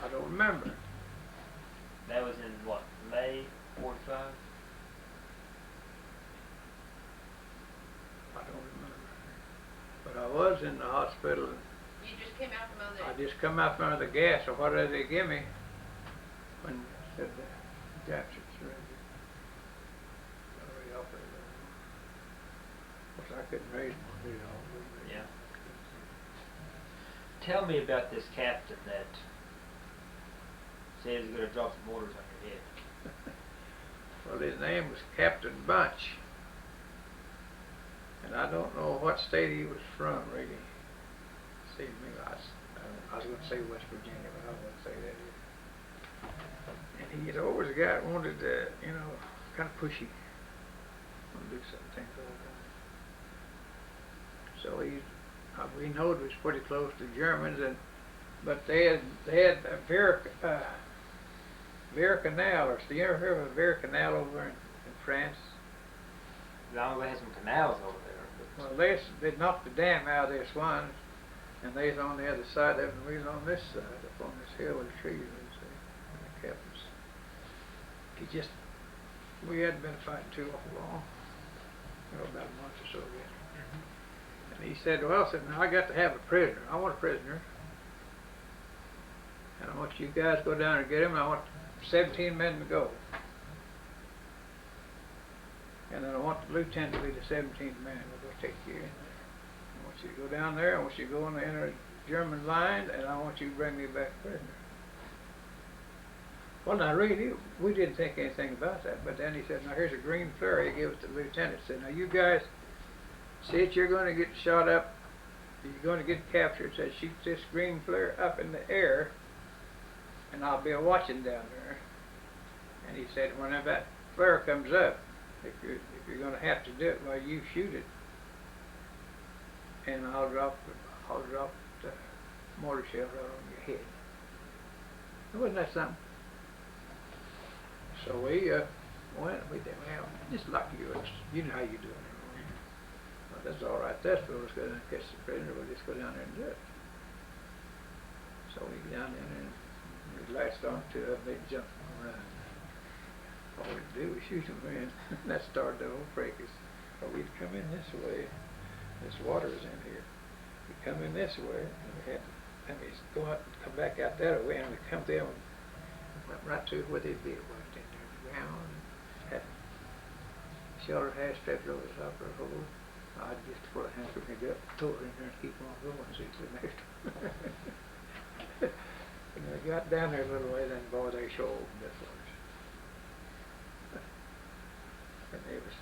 I don't remember. That was in what, May 45? I don't remember. But I was in the hospital. You just came out from under I just come out from under the gas, or what did they give me when said the Japs had surrendered. Already operated. Of course, I couldn't raise my head all the way. Yeah. Tell me about this captain that said he's going to drop some mortars on your head. Well, his name was Captain Bunch. And I don't know what state he was from, really. See, maybe I was going to say West Virginia, but I wouldn't say that either. And he always a guy that wanted to, you know, kind of pushy. Want to do some things all the time. So we know it was pretty close to Germans, but they had a Vere Canal, or so you ever heard of a Vere Canal over in France? Now they had some canals over there. Well, they knocked the dam out of their swans, and they was on the other side of it, and we was on this side, up on this hill with the trees, and the captains. We hadn't been fighting too awful long, about a month or so yet. And he said, well, now I got to have a prisoner. I want a prisoner. And I want you guys to go down and get him, and I want 17 men to go. And then I want the lieutenant to be the 17th man. We'll go take you in there. I want you to go down there. I want you to go in the inner German line, and I want you to bring me back a prisoner. Well, now, really, we didn't think anything about that. But then he said, now, here's a green flare. He gave it to the lieutenant. He said, now, you guys, see it, you're going to get shot up. You're going to get captured. Said, shoot this green flare up in the air, and I'll be watching down there. And he said, whenever that flare comes up, if you're going to have to do it, well, you shoot it, and I'll drop the mortar shell right on your head. Wasn't that something? So we went. We did, well, just like you know how you do it. Well, that's all right. That's where we're going to catch the prisoner. We'll just go down there and do it. So we get down there and we latched on to a big jump around. All we'd do was shoot them in. That started the whole fracas. But we'd come in this way. This water is in here. We come in this way, and we had to go out and come back out that way, and we come there and went right to where they'd be worked in there, the ground, and had shelter hash strapped over the top of the hole. I'd just pull a handle and get up, throw it in there, and keep on going, see to the next one. And we got down there a little way, then boy, they sure opened it for us. And there was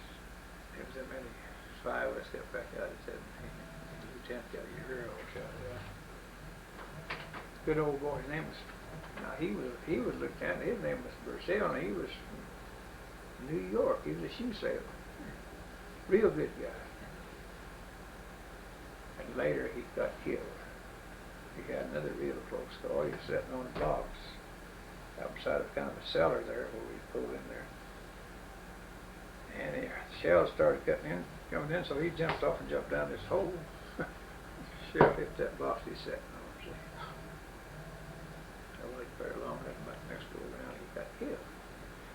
that many, 5 of us got back out at 17. The lieutenant got a year old shot out. Good old boy, his name was, now he was lieutenant, his name was Burcell, and he was from New York. He was a shoe sailor. Real good guy. And later he got killed. He had another real close call. He was sitting on a box outside of kind of a cellar there where we pulled in there. And the shells started coming in, so he jumped off and jumped down this hole. Shell hit that box he sat on. See? I wasn't very long. That about next go around, he got killed.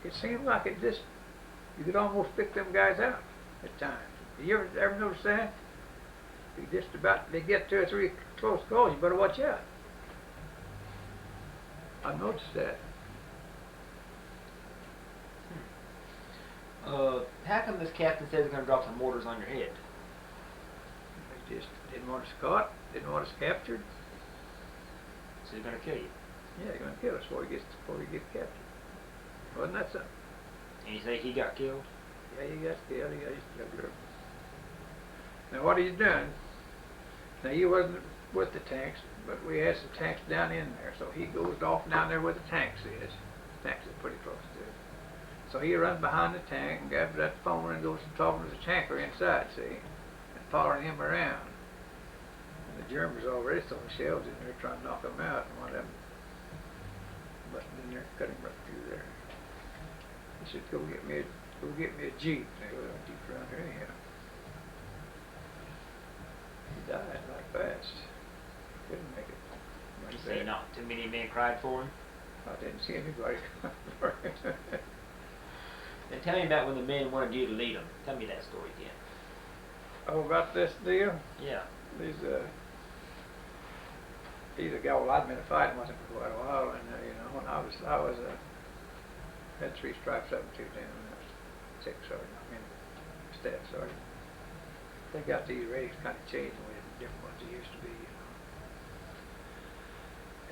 It seemed like it just, you could almost pick them guys out at times. You ever notice that? You just about, they get 2 or 3 close calls, you better watch out. I noticed that. How come this captain says he's going to drop some mortars on your head? They just didn't want us caught, didn't want us captured. So he's going to kill you. Yeah, they're going to kill us before we get captured. Wasn't that something? And you say he got killed? Yeah, he got killed. He got his jugular. Now what he's done, now he wasn't with the tanks, but we had some tanks down in there. So he goes off down there where the tanks is. The tanks are pretty close to it. So he runs behind the tank and grabs that phone and goes and talking to the tanker inside, see, and following him around. And the Germans already throwing shells in there trying to knock him out, and one of them busted in there, cut him right through there. He said, go get me a Jeep. And they go, Jeep around here anyhow. He died like fast. Couldn't make it. You say not too many men cried for him? I didn't see anybody cry for him. Then tell me about when the men wanted you to lead them. Tell me that story again. Oh, about this deal? Yeah. He's a guy. Well, I'd been fighting with him for quite a while, and when I was had 3 stripes up and 2 down, and I was 6 sergeant. Staff sergeant. They got these ratings kind of changed with different ones they used to be,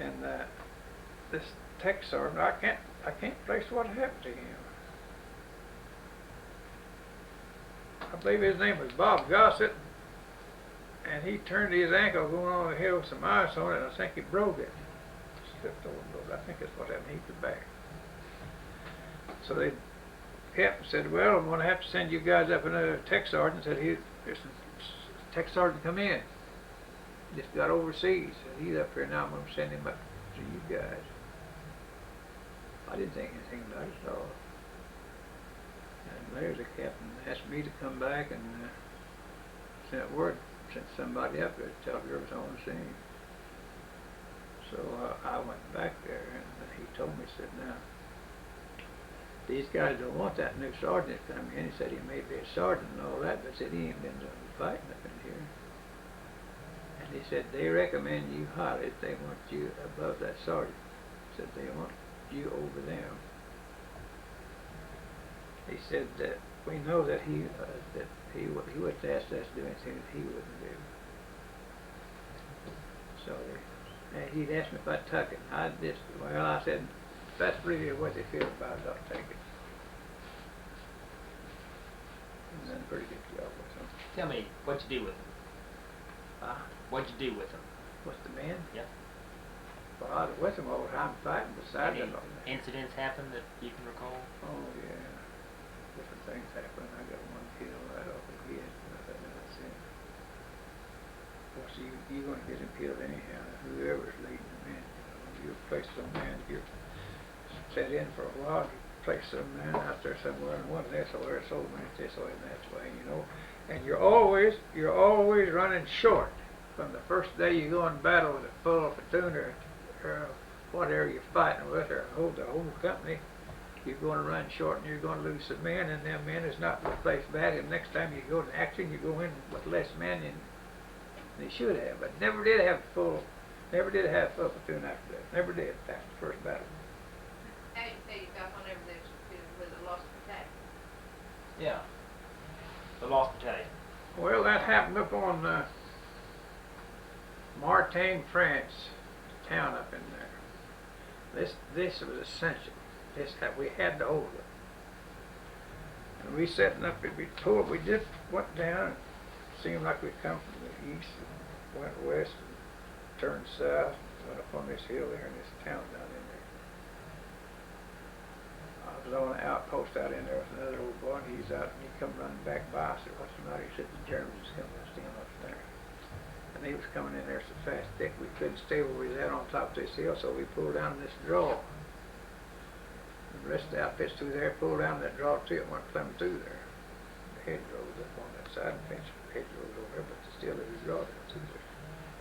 And this tech sergeant, I can't place what happened to him. I believe his name was Bob Gossett, and he turned his ankle going on the hill with some ice on it, and I think he broke it. Slipped over and broke it. I think that's what happened. He hit the back. So the captain said, well, I'm going to have to send you guys up. Another tech sergeant said, there's some tech sergeant come in. Just got overseas. Said, he's up here now. I'm going to send him up to you guys. I didn't think anything about it at all. And there's the captain asked me to come back and sent somebody up there to tell Gerboth on the scene. So I went back there, and he told me, he said, now, these guys don't want that new sergeant to come in. He said he may be a sergeant and all that, but said he ain't been fighting up in here. And he said they recommend you highly if they want you above that sergeant. He said they want you over them. He said that we know that he wouldn't ask us to do anything that he wouldn't do. So he'd asked me if I'd tuck it. I said, if that's really what they feel about it, I'll take it. And done a pretty good job with them. Tell me, what'd you do with him? What'd you do with him? With the men? Yeah. Well, I was with them all the time fighting beside them. Incidents happened that you can recall? Oh, yeah. Different things happened. I got one killed right off the head. That's it. Of course, you're going to get him killed anyhow. Whoever's leading the men. You place some man, you're set in for a while, you place some man out there somewhere and one this way, so many this way and that way, And you're always running short. From the first day you go in battle with a full platoon or whatever you're fighting with, or the whole company, you're going to run short and you're going to lose some men, and them men is not replaced bad. And next time you go to action, you go in with less men than they should have. But never did have full platoon after that. Never did after the first battle. How do you say you got one over there with a lost battalion? Yeah. The lost battalion. Well, that happened up on Martin, France, town up in there. This was essential. We had to hold it. And we setting up, we just went down, it seemed like we'd come from the east, and went west, and turned south, went up on this hill there in this town down in there. I was on the outpost out in there with another old boy, and he's out, and he come running back by. I said, what's the matter? He said, the Germans coming to steal up there. And they was coming in there so fast, thick, we couldn't stay where we was at on top of this hill, so we pulled down this draw. The rest of the outfits through there pulled down that draw too, and went plumb through there. The hedgerow was up on that side, and fence hedgerow was over there, but still there was a draw down through there.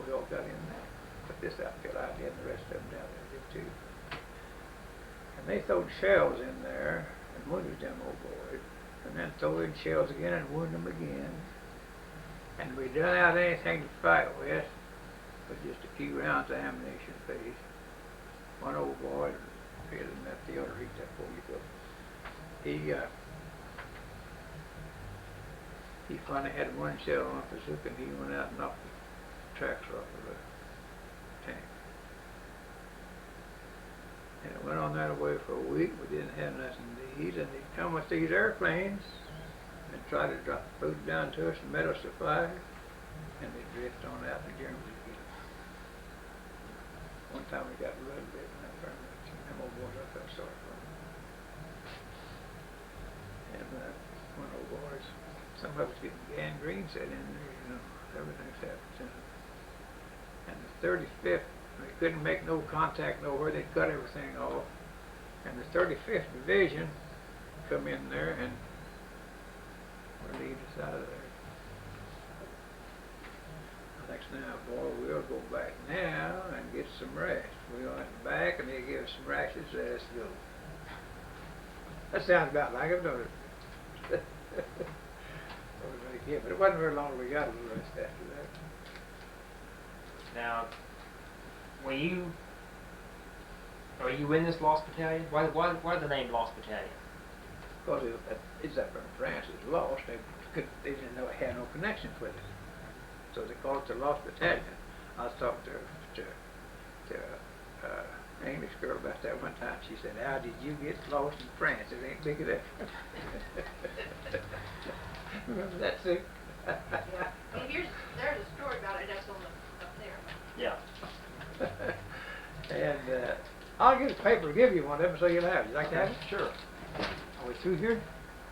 We all got in there. But this outfit I did, and the rest of them down there did too. And they throwed shells in there and wounded them old boys, and then throw in shells again and wound them again. And we done out anything to fight with, but just a few rounds of ammunition apiece. One old boy, better than that, the other reached that 40 he finally had one shell on the bazooka, and he went out and knocked the tracks off of the tank. And it went on that way for a week. We didn't have nothing to eat, and they'd come with these airplanes and try to drop food down to us and met us at fire, and they'd drift on out to Germany again. One time we got a little bit, and that very much, and them old boys I felt sorry for them. And one old boys, some of us getting gangrene set in there, you know, everything's happened to them. And the 35th, they couldn't make no contact nowhere, they'd cut everything off. And the 35th Division come in there and relieved us out of there. Next now, boy, we'll go back now and get some rest. We went back and they gave us some rations, let us go. That sounds about like it, don't it? Yeah, but it wasn't very long we got a little rest after that. Now, were you in this Lost Battalion? Why the name Lost Battalion? Because it's up in France, it's lost. They didn't know it had no connections with it. So they called it the Lost Battalion. I was talking to an English girl about that one time. She said, how did you get lost in France? It ain't big enough. Remember that, Sue? Yeah. Well, there's a story about it that's on up there. Yeah. And I'll get a paper to give you one of them so you'll have it. You like to have it? Sure. Are we through here?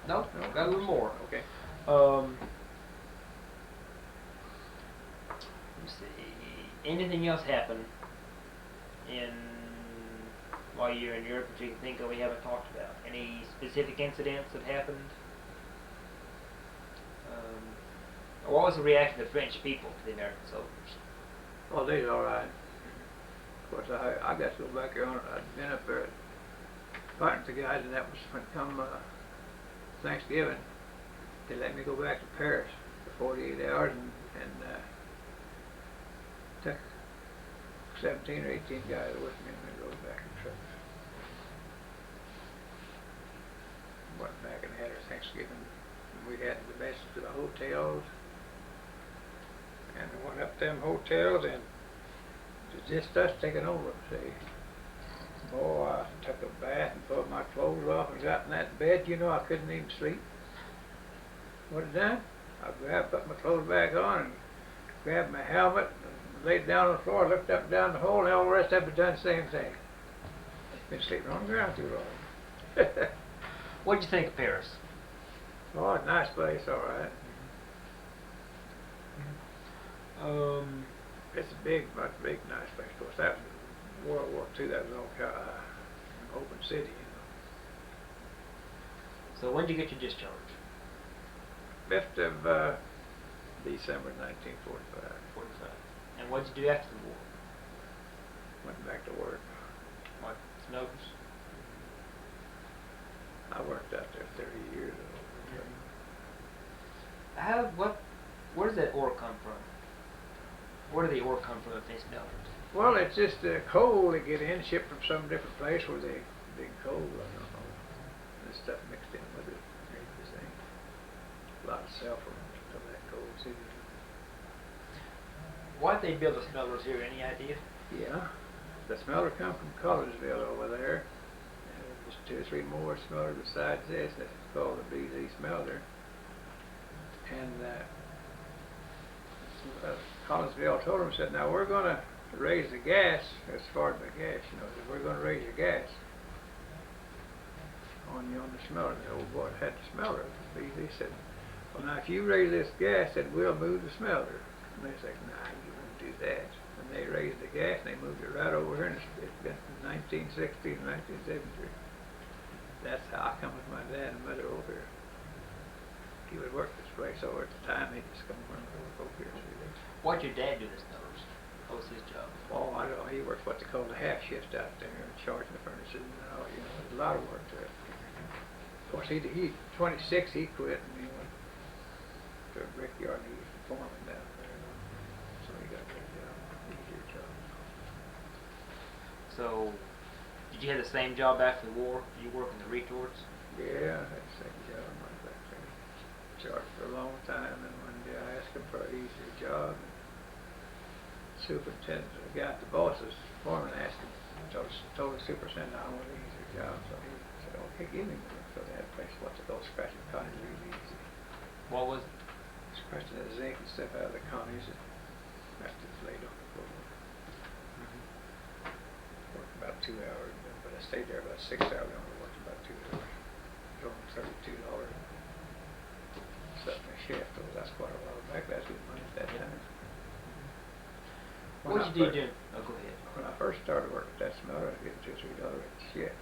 No, got a little more. Okay. Let's see. Anything else happen while you're in Europe that you can think of we haven't talked about? Any specific incidents that happened? What was the reaction of the French people to the American soldiers? Well, they was all right. Of course, I got to go back there on it. I'd been up there fighting with the guys, and that was when come Thanksgiving. They let me go back to Paris for 48 hours and took 17 or 18 guys with me, and we rode back in trucks. Went back and had our Thanksgiving. And we had the best of the hotels. And we went up them hotels, and it was just us taking over, see. Boy, I took a bath and pulled my clothes off and got in that bed. You know, I couldn't even sleep. What I done? I put my clothes back on and grabbed my helmet and laid down on the floor, looked up and down the hole, and all the rest of it done the same thing. Been sleeping on the ground too long. What'd you think of Paris? Oh, nice place, all right. It's a big, nice place. Of course, that was World War II. That was all kind of open city, you know. So when did you get your discharge? 5th of December 1945. 45. And what did you do after the war? Went back to work. What, smokers? I worked out there 30 years ago. Where does that ore come from? Where do the ore come from if they smelt it? Well, it's just the coal they get in, shipped from some different place where they dig coal. I don't know. This stuff mixed in with it. Made the same. A lot of sulfur and some of that coal too. Why'd they build the smelters here? Any idea? Yeah. The smelter come from Collinsville over there. And there's 2 or 3 more smelters besides this. That's called the BZ smelter. And Collinsville told them, said, now we're going to raise the gas, as far as the gas, you know, we're going to raise your gas. On on you on the smeller. The old boy had the smeller. They said, well, now if you raise this gas, then we'll move the smeller. And they said, nah, you won't do that. And they raised the gas and they moved it right over here, and it's been from 1960 to 1973. That's how I come with my dad and mother over here. He would work this place over at the time. He'd just come over and work over here 3 days. What'd your dad do this numbers? What was his job? Oh, I don't know. He worked what they call the half shift out there, charging the furnaces and all. You know, there's a lot of work there. Of course, he 26. He quit and he went to a brickyard and he was foreman down there. So he got a good job, easier job. So, did you have the same job after the war? Did you work in the retorts? Yeah, I had the same job. I was back there. Charged for a long time, and one day I asked him for an easier job. Superintendent, the guy at the boss's foreman asked him, told the superintendent I want an easier job, so he said, okay, give me one. So they had a place what they call scratching connies really easy. What was it? Scratching the zinc and stuff out of the connies and after it's laid on the floor. Worked about 2 hours, but I stayed there about 6 hours. I only worked about 2 hours. It was only $32 something a shift. So that's quite a while back. That's good money at that time. What did you do? Oh, go ahead. When I first started working at that smelter, I was getting $2 or $3 a shift.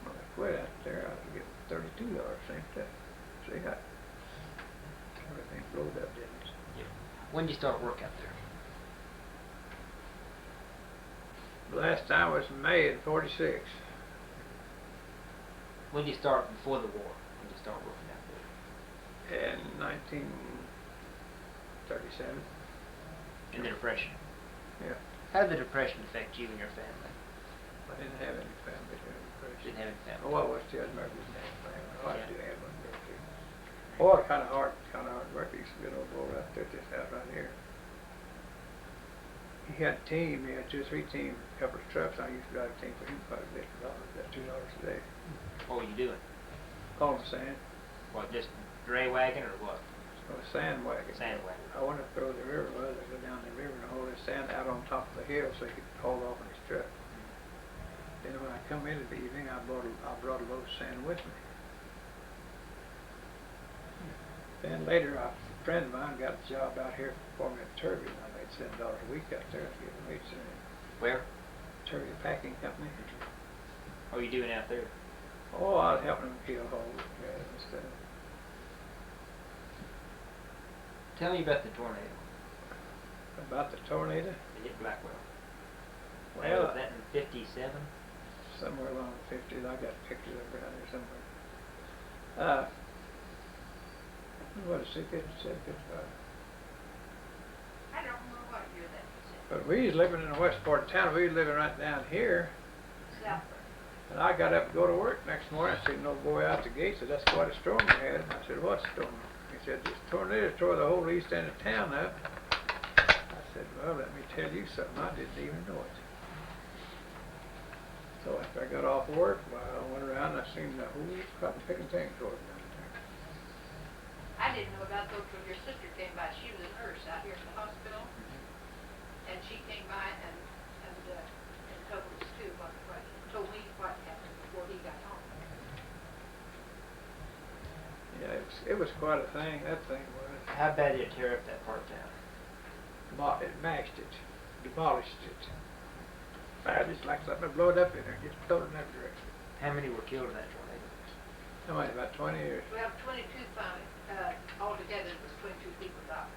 When I quit out there, I was getting $32 same thing. So they got everything blowed up, didn't it? Yeah. When did you start work out there? The last time was May of '46. When did you start before the war? When did you start working out there? In 1937. In the Depression. Yeah. How did the Depression affect you and your family? I didn't have any family during the Depression. Didn't have any family. Oh, I was still married with a family. Oh, I Yeah. do have one girl too. Oh, kind of hard work. He used to be an old boy right there at this house right here. He had a team. He had 2 or 3 teams, a couple of trucks. I used to drive a team for him quite a bit. That's $2 a day. What were you doing? Hauling sand. What, just dray wagon or what? A sand wagon. Sand wagon. I wanted to throw the river. Well, they go down the river and haul the sand out on top of the hill so he could haul off in his truck. Then when I come in in the evening, I brought a load of sand with me. Then later, a friend of mine got a job out here for me at Turvey, and I made $7 a week out there. I was getting wage sand. Where? Turvey Packing Company. What were you doing out there? Oh, I was helping them kill holes and stuff. Tell me about the tornado. About the tornado? That hit Blackwell. Well, Was that in '57? somewhere along the 50s. I got pictures of it around here somewhere. What is it, 57, 55? I don't know what year that was But we was living in the west part of town. We was living right down here. in. South. And I got up to go to work next morning. I seen no boy out the gate. Said, that's quite a storm we had. And I said, what storm? He said, this tornado tore the whole east end of town up. I said, well, let me tell you something. I didn't even know it. So after I got off work, well, I went around and I seen the whole cotton picking thing tore down there. I didn't know about those till your sister came by. She was a nurse out here at the hospital. And she came by and told us too told me what happened before he got home. Yeah, it was quite a thing. That thing was. How bad did it tear up that part of town? It mashed it, demolished it. Just like something that blowed up in there, just thrown in that direction. How many were killed in that tornado? How many? About 20 years. Well, 22 found altogether it was 22 people died.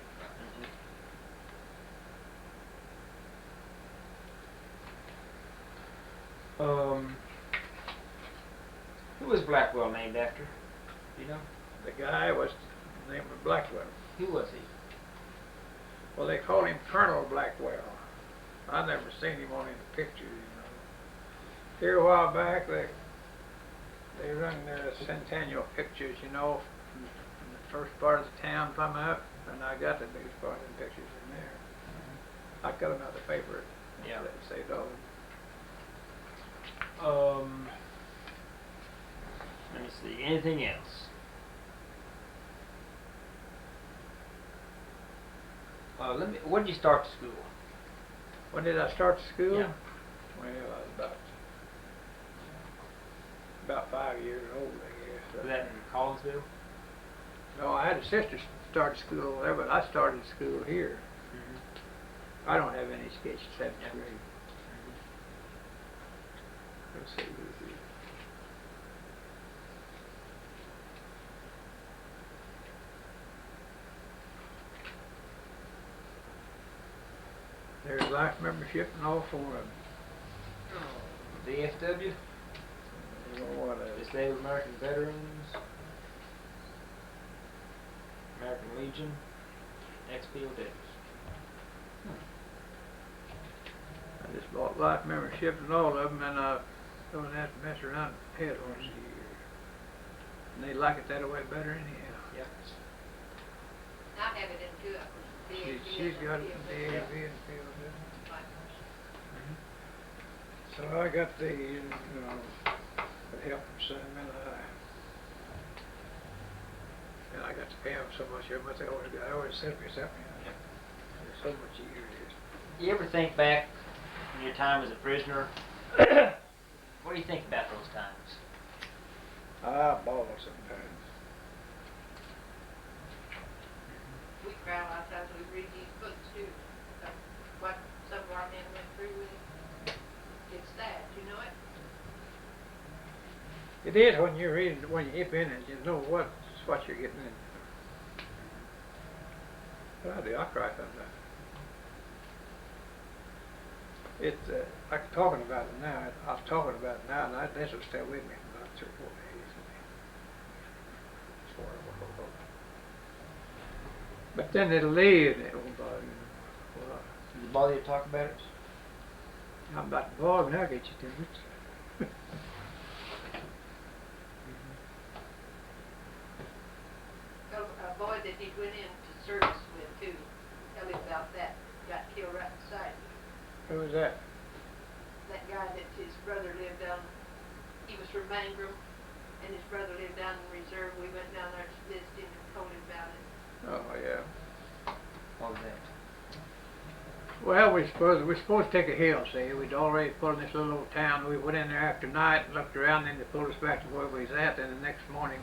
Who was Blackwell named after? Do you know? The guy was named Blackwell. Who was he? Well, they called him Colonel Blackwell. I never seen him on any pictures, you know. Here a while back, they run their centennial pictures, you know, from the first part of the town come up, and I got the biggest part of the pictures in there. I cut them out of the paper. Yeah. That saved all of them. Let me see. Anything else? When did you start school? When did I start school? Yeah. Well, I was about 5 years old, I guess. Was that in Collinsville? No, I had a sister start school there, but I started school here. I don't have any sketch 7th grade. Let's see who's here. There's life membership in all 4 of them. DFW? What Disabled American Veterans, American Legion, XPOW. I just bought life membership in all of them, and I don't have to mess around with the head once a year. And they like it that way better anyhow. Yep. I have it in 2 of them. She's got it in the AV and POW. So I got the, you know, the help from Sentimental High. And I got to pay them so much every month. I always said to myself, there's so much a year it is. You ever think back in your time as a prisoner? What do you think about those times? I bawl sometimes. We cry a lot of times we read these books too. What some of our men went through with it. It's sad, you know it? It is when you read it, when you hip in it, you know what you're getting into. But I do, I cry sometimes. It's like talking about it now. I was talking about it now, and this will stay with me for about 3 or 4 days. It's horrible. But then it'll leave, and it won't bother me. Well, Does it bother you to talk about it? I'm about to ball, and I'll get you to it. A boy that he went into service with too, tell me about that, got killed right beside him. Who was that? That guy that his brother lived down, he was from Mangrum, and his brother lived down in Reserve. We went down there to visit him and told him about it. Oh, yeah. What was that? Well, we're supposed to take a hill, see. We'd already pulled in this little old town. We went in there after night and looked around, and they pulled us back to where we was at. Then the next morning,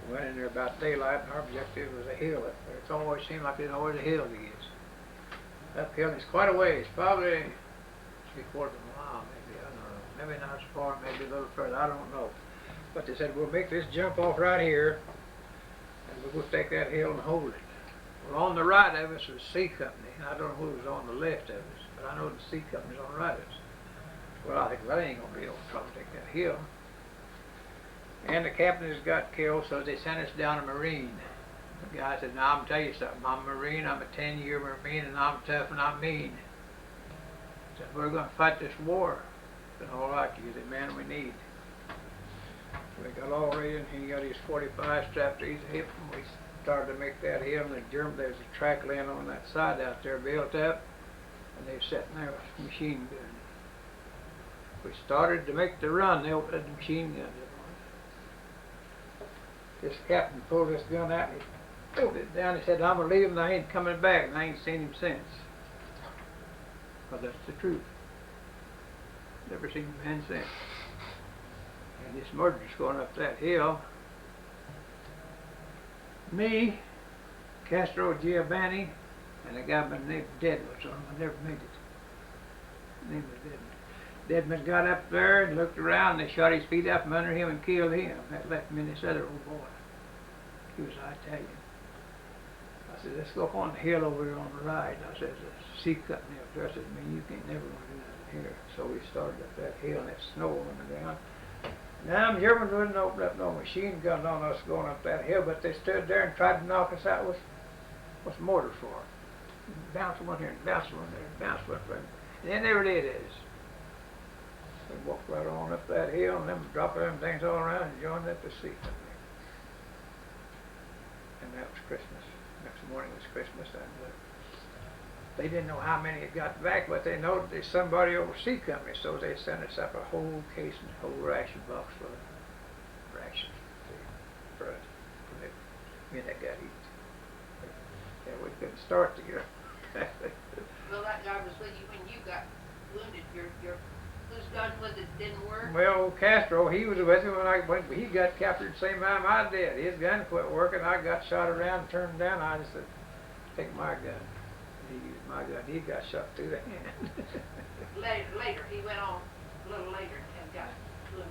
we went in there about daylight, and our objective was a hill up there. It's always seemed like there's always a hill to get. Uphill, it's quite a ways, probably 3/4 of a mile, maybe, I don't know. Maybe not as far, maybe a little further, I don't know. But they said, we'll make this jump off right here, and we'll go take that hill and hold it. Well, on the right of us was C Company. I don't know who was on the left of us, but I know the C Company's on the right of us. Well, I think, well, they ain't going to be able to try to take that hill. And the captains got killed, so they sent us down a Marine. The guy said, now, I'm going to tell you something. I'm a Marine, I'm a 10-year Marine, and I'm tough and I'm mean. He said, we're going to fight this war. I said, all right, you're the man we need. We got all ready, and he got his 45 strapped to his hip, and we started to make that hill, and there's a track laying on that side out there built up, and they were sitting there with a machine gun. We started to make the run, they opened the machine gun. This captain pulled this gun out, and he pulled it down. He said, I'm going to leave him, and I ain't coming back, and I ain't seen him since. Well, that's the truth. Never seen the man since. And this murderer's going up that hill. Me, Castro Giovanni, and a guy by the name of Deadman, so I never made it. His name was Deadman. Deadman got up there and looked around, and they shot his feet up from under him and killed him. That left me and this other old boy. He was Italian. I said, let's go up on the hill over here on the right. I said, there's a C Company up there. I said, man, you can't never want to do nothing here. So we started up that hill, and it's snow on the ground. Now, the Germans wouldn't open up no machine guns on us going up that hill, but they stood there and tried to knock us out with mortars for. Bounce one here and bounce one there and bounce one there. And they never did this. We walked right on up that hill, and then dropped them things all around and joined up the C Company. And that was Christmas. Next morning was Christmas, and they didn't know how many had got back, but they know there's somebody over C Company, so they sent us up a whole case and a whole ration box full of rations for us. Me and that guy eat. Yeah, we couldn't start the year. Well, that guy was with you when you got wounded. Whose gun was it didn't work? Well, Castro, he was with me when he got captured the same time I did. His gun quit working. I got shot around, turned down. I just said, take my gun. He used my gun. He got shot through the hand. Later, he went on a little later and got wounded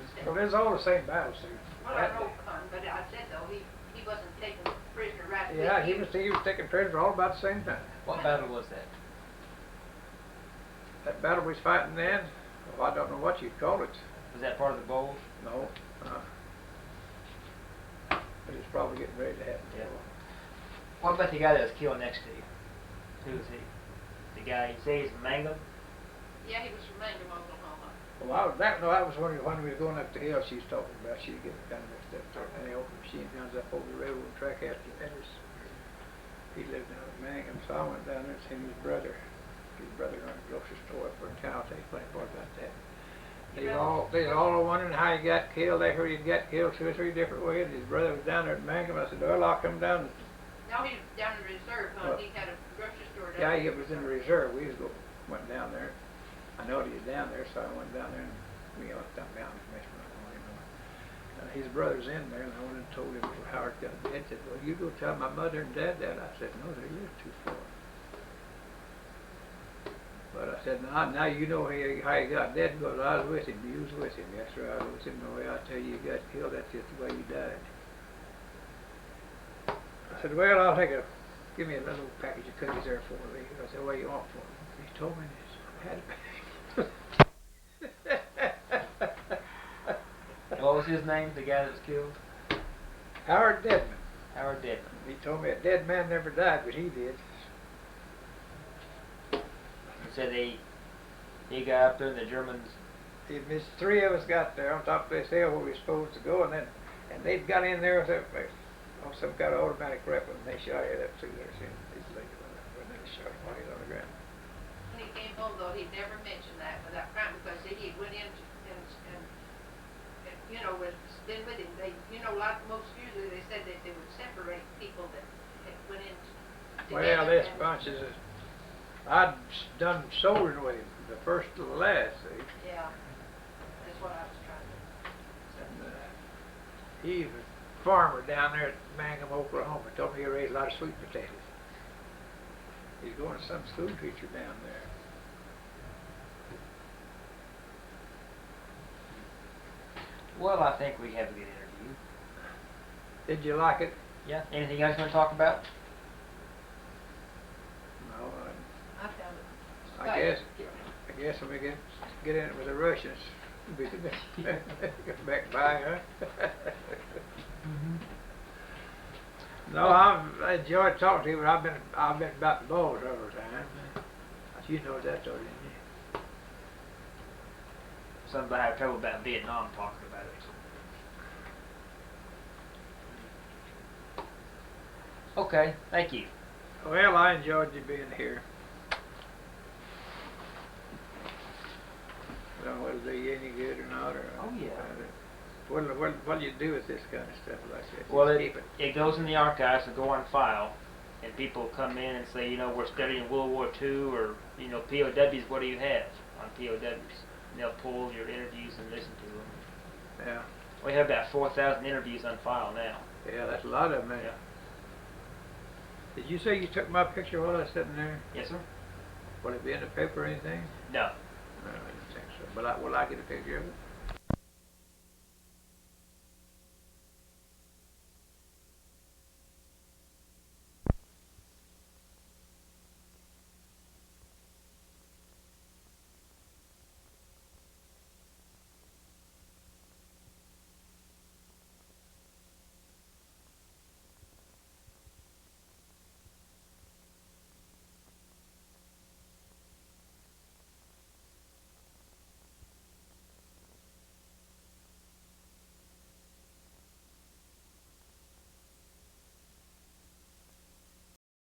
instead. Well, it's all the same battle suit. Well, I know, but I said though, he wasn't taken prisoner right with Yeah, you. he was taking prisoners all about the same time. What battle was that? That battle we was fighting then, well, I don't know what you'd call it. Was that part of the Bulge? No. But it's probably getting ready to happen. Yeah. What about the guy that was killed next to you? Who was he? The guy, you say he's from Mangum? Yeah, he was from Mangum, Oklahoma. Well, that was when we were going up the hill she was talking about. She was getting kind of mixed up there. And the open machine guns up over the railroad track after that. He lived down in Mangum, so I went down there and seen his brother. His brother run a grocery store up in town. I'll tell you plenty more about that. They all wondering how he got killed. They heard he got killed 2 or 3 different ways. His brother was down there at Mangum. I said, well, I'll come down. No, he was down in reserve, huh? He had a grocery store down Yeah, there. he was in the reserve. We went down there. I know he was down there, so I went down there and we went down and messed around, you know. His brother's in there, and I went and told him where Howard got dead. He said, well, you go tell my mother and dad that. I said, no, they live too far. But I said, now you know how he got dead because I was with him. You was with him. Yes, sir, I was with him. The way I tell you got killed, that's just the way you died. I said, well, I'll give me a little package of cookies there for me. I said, what do you want for them? He told me this. I had it. What was his name, the guy that was killed? Howard Deadman. Howard Deadman. He told me a dead man never died, but he did. He said he got up there and the Germans... There's 3 of us got there on top of this hill where we were supposed to go, and they'd got in there with some kind of automatic weapon, and they shot it up through there. His leg went up, and they shot him while he was on the ground. When he came home, though, he never mentioned that without crying because he went in and you know, was been with him. They, you know, like most usually they said that they would separate people that had went in together. Well, this bunch is I'd done soldering with him, the first to the last, see. Yeah, that's what I was trying to. And he's a farmer down there at Mangum, Oklahoma. Told me he raised a lot of sweet potatoes. He's going to some school teacher down there. Well, I think we have a good interview. Did you like it? Yeah. Anything else you want to talk about? No, I found it. I guess when we get in it with the Russians, we can get back by, huh? No, I enjoyed talking to you, but I've been about the Bulge all the time. You know that, though, didn't you? Somebody had trouble about Vietnam talking about it. Okay, thank you. Well, I enjoyed you being here. I don't know whether they do you any good or not, or Oh, yeah. what do you do with this kind of stuff like that? Well, Just keep it goes in the archives to go on file, and people come in and say, you know, we're studying World War II, or, you know, POWs, what do you have on POWs? And they'll pull your interviews and listen to them. Yeah. We have about 4,000 interviews on file now. Yeah, that's a lot of them. Yeah. Did you say you took my picture while I was sitting there? Yes, sir? Will it be in the paper or anything? No. No, I didn't think so. But will I get a picture of it?